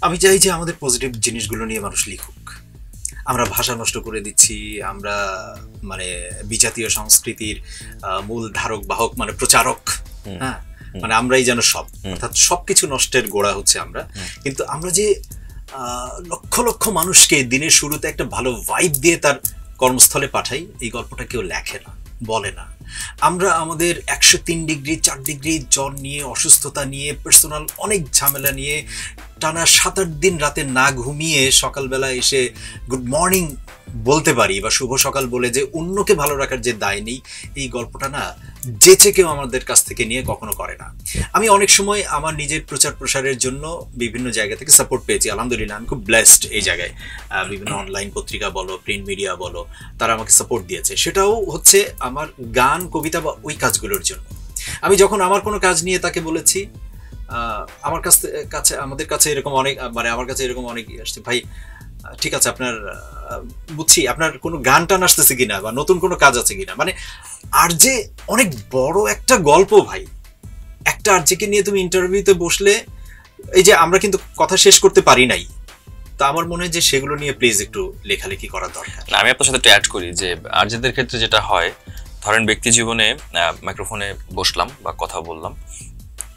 আমি চাই যে আমাদের পজিটিভ জিনিসগুলো নিয়ে মানুষ লিখুক। আমরা ভাষা নষ্ট করে দিচ্ছি, আমরা মানে বিজাতীয় সংস্কৃতির মূল ধারক বাহক, মানে প্রচারক। হ্যাঁ, মানে আমরাই যেন সব, অর্থাৎ সবকিছু নষ্টের গোড়া হচ্ছে আমরা। কিন্তু আমরা যে লক্ষ লক্ষ মানুষকে দিনের শুরুতে একটা ভালো ভাইব দিয়ে তার কর্মস্থলে পাঠাই, এই গল্পটা কেউ লেখে না, বলে না। আমরা আমাদের 103 ডিগ্রি 4 ডিগ্রি জ্বর নিয়ে, অসুস্থতা নিয়ে, পার্সোনাল অনেক ঝামেলা নিয়ে টানা 7-8 দিন রাতে না ঘুমিয়ে সকালবেলা এসে গুড মর্নিং বলতে পারি বা শুভ সকাল বলে যে অন্যকে ভালো রাখার যে দায় নেই, এই গল্পটা না যেচে কেউ আমাদের কাছ থেকে নিয়ে কখনো করে না। আমি অনেক সময় আমার নিজের প্রচার প্রসারের জন্য বিভিন্ন জায়গা থেকে সাপোর্ট পেয়েছি, আলহামদুলিল্লাহ। আমি খুব ব্লেসড এই জায়গায়। বিভিন্ন অনলাইন পত্রিকা বলো, প্রিন্ট মিডিয়া বলো, তারা আমাকে সাপোর্ট দিয়েছে। সেটাও হচ্ছে আমার গান, কবিতা বা ওই কাজগুলোর জন্য। আমি যখন আমার কোনো কাজ নিয়ে তাকে বলেছি, আমাদের কাছে এরকম অনেক, মানে আমার কাছে এরকম অনেক আসছে, ভাই ঠিক আছে, আপনার বুঝছি আপনার কোনো গান টান আসতেছে কিনা বা নতুন কোনো কাজ আছে কিনা। মানে আরজে অনেক বড় একটা গল্প ভাই। একটা আরজেকে নিয়ে তুমি ইন্টারভিউতে বসলে, এই যে আমরা কিন্তু কথা শেষ করতে পারি নাই, তা আমার মনে হয় যে সেগুলো নিয়ে প্লিজ একটু লেখালেখি করা দরকার। আমি আপনার সাথে একটু অ্যাড করি যে আরজেদের ক্ষেত্রে যেটা হয়, ধরেন ব্যক্তি জীবনে মাইক্রোফোনে বসলাম বা কথা বললাম,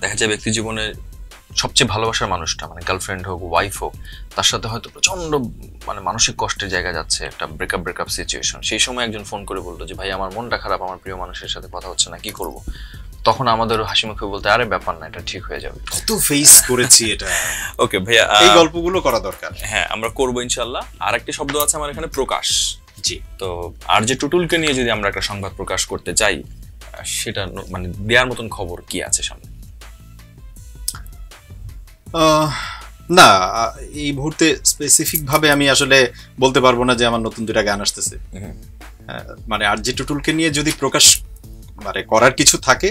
দেখা যায় ব্যক্তি জীবনে সবচেয়ে ভালোবাসার মানুষটা, মানে গার্লফ্রেন্ড হোক, ওয়াইফ হোক, তার সাথে হয়তো প্রচন্ড মানে মানসিক কষ্টের জায়গা যাচ্ছে, একটা ব্রেকআপ সিচুয়েশন। সেই সময় একজন ফোন করে বলতো যে ভাই আমার মনটা খারাপ, আমার প্রিয় মানুষের সাথে কথা হচ্ছে না, কি করব? তখন আমাদের হাসি মুখে বলতে, আরে ব্যাপার না, এটা ঠিক হয়ে যাবে। কত ফেস করেছি এটা। ওকে ভাইয়া, এই গল্পগুলো করা দরকার। হ্যাঁ, আমরা করবো ইনশাআল্লাহ। আর একটা শব্দ আছে আমার এখানে, প্রকাশ। জি, তো আর যে টুটুলকে নিয়ে যদি আমরা একটা সংবাদ প্রকাশ করতে চাই, সেটা মানে দেওয়ার মতন খবর কি আছে সামনে? না, এই মুহূর্তে স্পেসিফিক ভাবে আমি আসলে বলতে পারবো না যে আমার নতুন 2টা গান আসতেছে। মানে আর যে টুটুলকে নিয়ে যদি প্রকাশ মানে করার কিছু থাকে,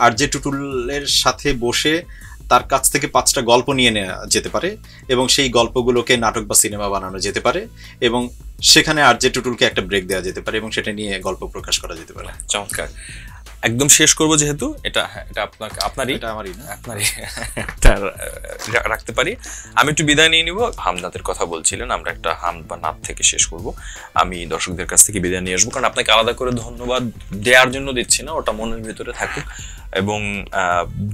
আর যে টুটুলের সাথে বসে তার কাছ থেকে 5টা গল্প নিয়ে নেওয়া যেতে পারে, এবং সেই গল্পগুলোকে নাটক বা সিনেমা বানানো যেতে পারে, এবং সেখানে আর যে টুটুলকে একটা ব্রেক দেওয়া যেতে পারে, এবং সেটা নিয়ে গল্প প্রকাশ করা যেতে পারে। চমৎকার। একদম শেষ করবো, যেহেতু এটা আপনারই রাখতে পারি। আমি একটু বিদায় নিয়ে নিব। হামদাতের কথা বলছিলেন, আমরা একটা হামদ বা নাত থেকে শেষ করব। আমি দর্শকদের কাছ থেকে বিদায় নিয়ে আসবো, কারণ আপনাকে আলাদা করে ধন্যবাদ দেওয়ার জন্য দিচ্ছি না, ওটা মনের ভিতরে থাকুক। এবং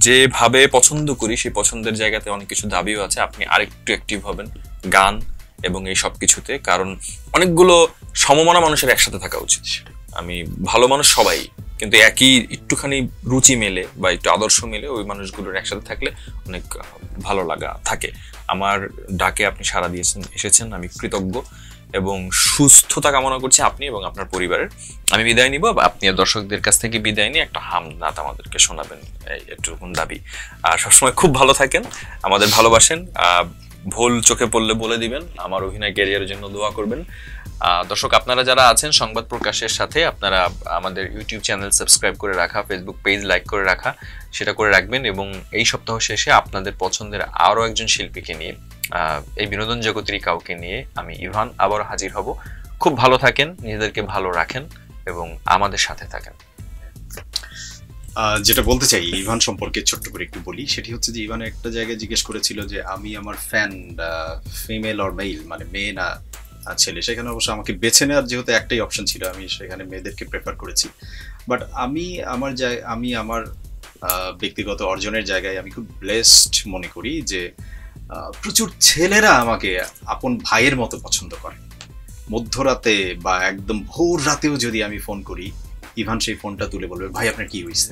যেভাবে পছন্দ করি, সেই পছন্দের জায়গাতে অনেক কিছু দাবিও আছে। আপনি আরেকটু অ্যাক্টিভ হবেন গান এবং এই সব কিছুতে, কারণ অনেকগুলো সমমনা মানুষের একসাথে থাকা উচিত। আমি ভালো মানুষ সবাই, কিন্তু একই একটুখানি রুচি মেলে বা একটু আদর্শ মেলে ওই মানুষগুলোর একসাথে থাকলে অনেক ভালো লাগা থাকে। আমার ডাকে আপনি সাড়া দিয়েছেন, এসেছেন, আমি কৃতজ্ঞ এবং সুস্থতা কামনা করছি আপনি এবং আপনার পরিবারের। আমি বিদায় নিব, আপনি দর্শকদের কাছ থেকে বিদায় নিয়ে একটা হামদ আমাদেরকে শোনাবেন, একটুকুন দাবি। আর সবসময় খুব ভালো থাকেন, আমাদের ভালোবাসেন, ভুল চোখে পড়লে বলে দিবেন, আমার অভিনয় ক্যারিয়ারের জন্য দোয়া করবেন। দর্শক, আপনারা যারা আছেন সংবাদ প্রকাশের সাথে, আপনারা আমাদের ইউটিউব চ্যানেল সাবস্ক্রাইব করে রাখা, ফেসবুক পেজ লাইক করে রাখা, সেটা করে রাখবেন। এবং এই সপ্তাহ শেষে আপনাদের পছন্দের আরও একজন শিল্পীকে নিয়ে, এই বিনোদন জগতেরই কাউকে নিয়ে আমি ইভান আবার হাজির হব। খুব ভালো থাকেন, নিজেদেরকে ভালো রাখেন এবং আমাদের সাথে থাকেন। যেটা বলতে চাই ইভান সম্পর্কে ছোট্ট করে একটু বলি, সেটি হচ্ছে যে ইভান একটা জায়গায় জিজ্ঞেস করেছিল যে আমি আমার ফ্যান ফিমেল অর মেল, মানে মেয়ে না ছেলে, সেখানে অবশ্য আমাকে বেছে নেওয়ার যেহেতু একটাই অপশন ছিল, আমি সেখানে মেয়েদেরকে প্রেফার করেছি। বাট আমি আমার ব্যক্তিগত অর্জনের জায়গায় আমি খুব ব্লেসড মনে করি যে প্রচুর ছেলেরা আমাকে আপন ভাইয়ের মতো পছন্দ করে। মধ্যরাতে বা একদম ভোর রাতেও যদি আমি ফোন করি, ইভান সেই ফোনটা তুলে বলবে, ভাই আপনার কি হয়েছে?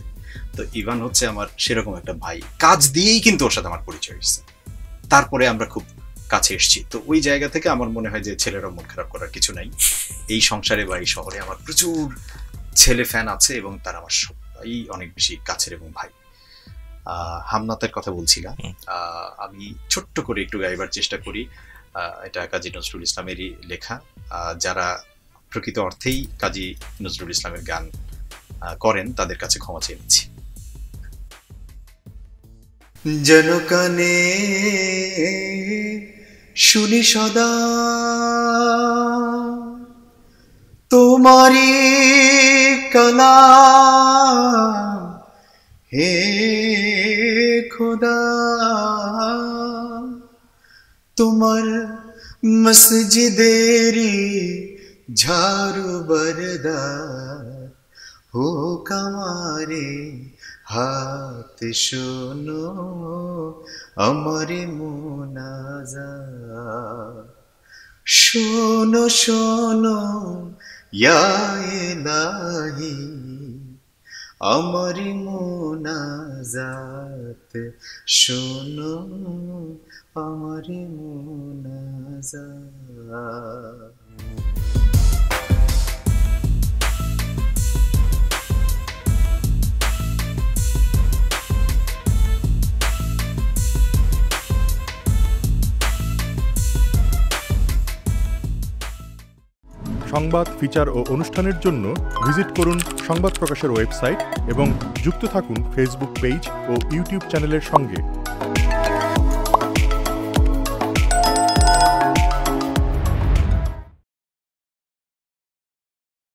তো ইভান হচ্ছে আমার সেরকম একটা ভাই, কাজ দিয়েই কিন্তু ওর সাথে আমার পরিচয় হয়েছে, তারপরে আমরা খুব কাছে এসেছি। তো ওই জায়গা থেকে আমার মনে হয় যে ছেলেরা মন খারাপ করার কিছু নাই। এই সংসারে বা এই শহরে আমার প্রচুর ছেলে ফ্যান আছে এবং তারা আমার সবাই অনেক বেশি কাছের এবং ভাই। হামনাতের কথা বলছিলাম, আমি ছোট্ট করে একটু গাইবার চেষ্টা করি। এটা কাজী নজরুল ইসলামেরই লেখা। যারা প্রকৃত অর্থেই কাজী নজরুল ইসলামের গান করেন তাদের কাছে ক্ষমা চেয়ে নিচ্ছি। যেন কানে শুনি সদা তোমারি কালাম, হে খোদা তোমার মসজিদেরি ঝাড়ু বরদার হোক আমারে হাত শোনো আমারে মুনাজাত, শোনো শোনো ইয়া ইলাহি আমারে মুনাজাত, শোনো আমারে মুনাজাত। সংবাদ, ফিচার ও অনুষ্ঠানের জন্য ভিজিট করুন সংবাদ প্রকাশের ওয়েবসাইট এবং যুক্ত থাকুন ফেসবুক পেজ ও ইউটিউব চ্যানেলের সঙ্গে।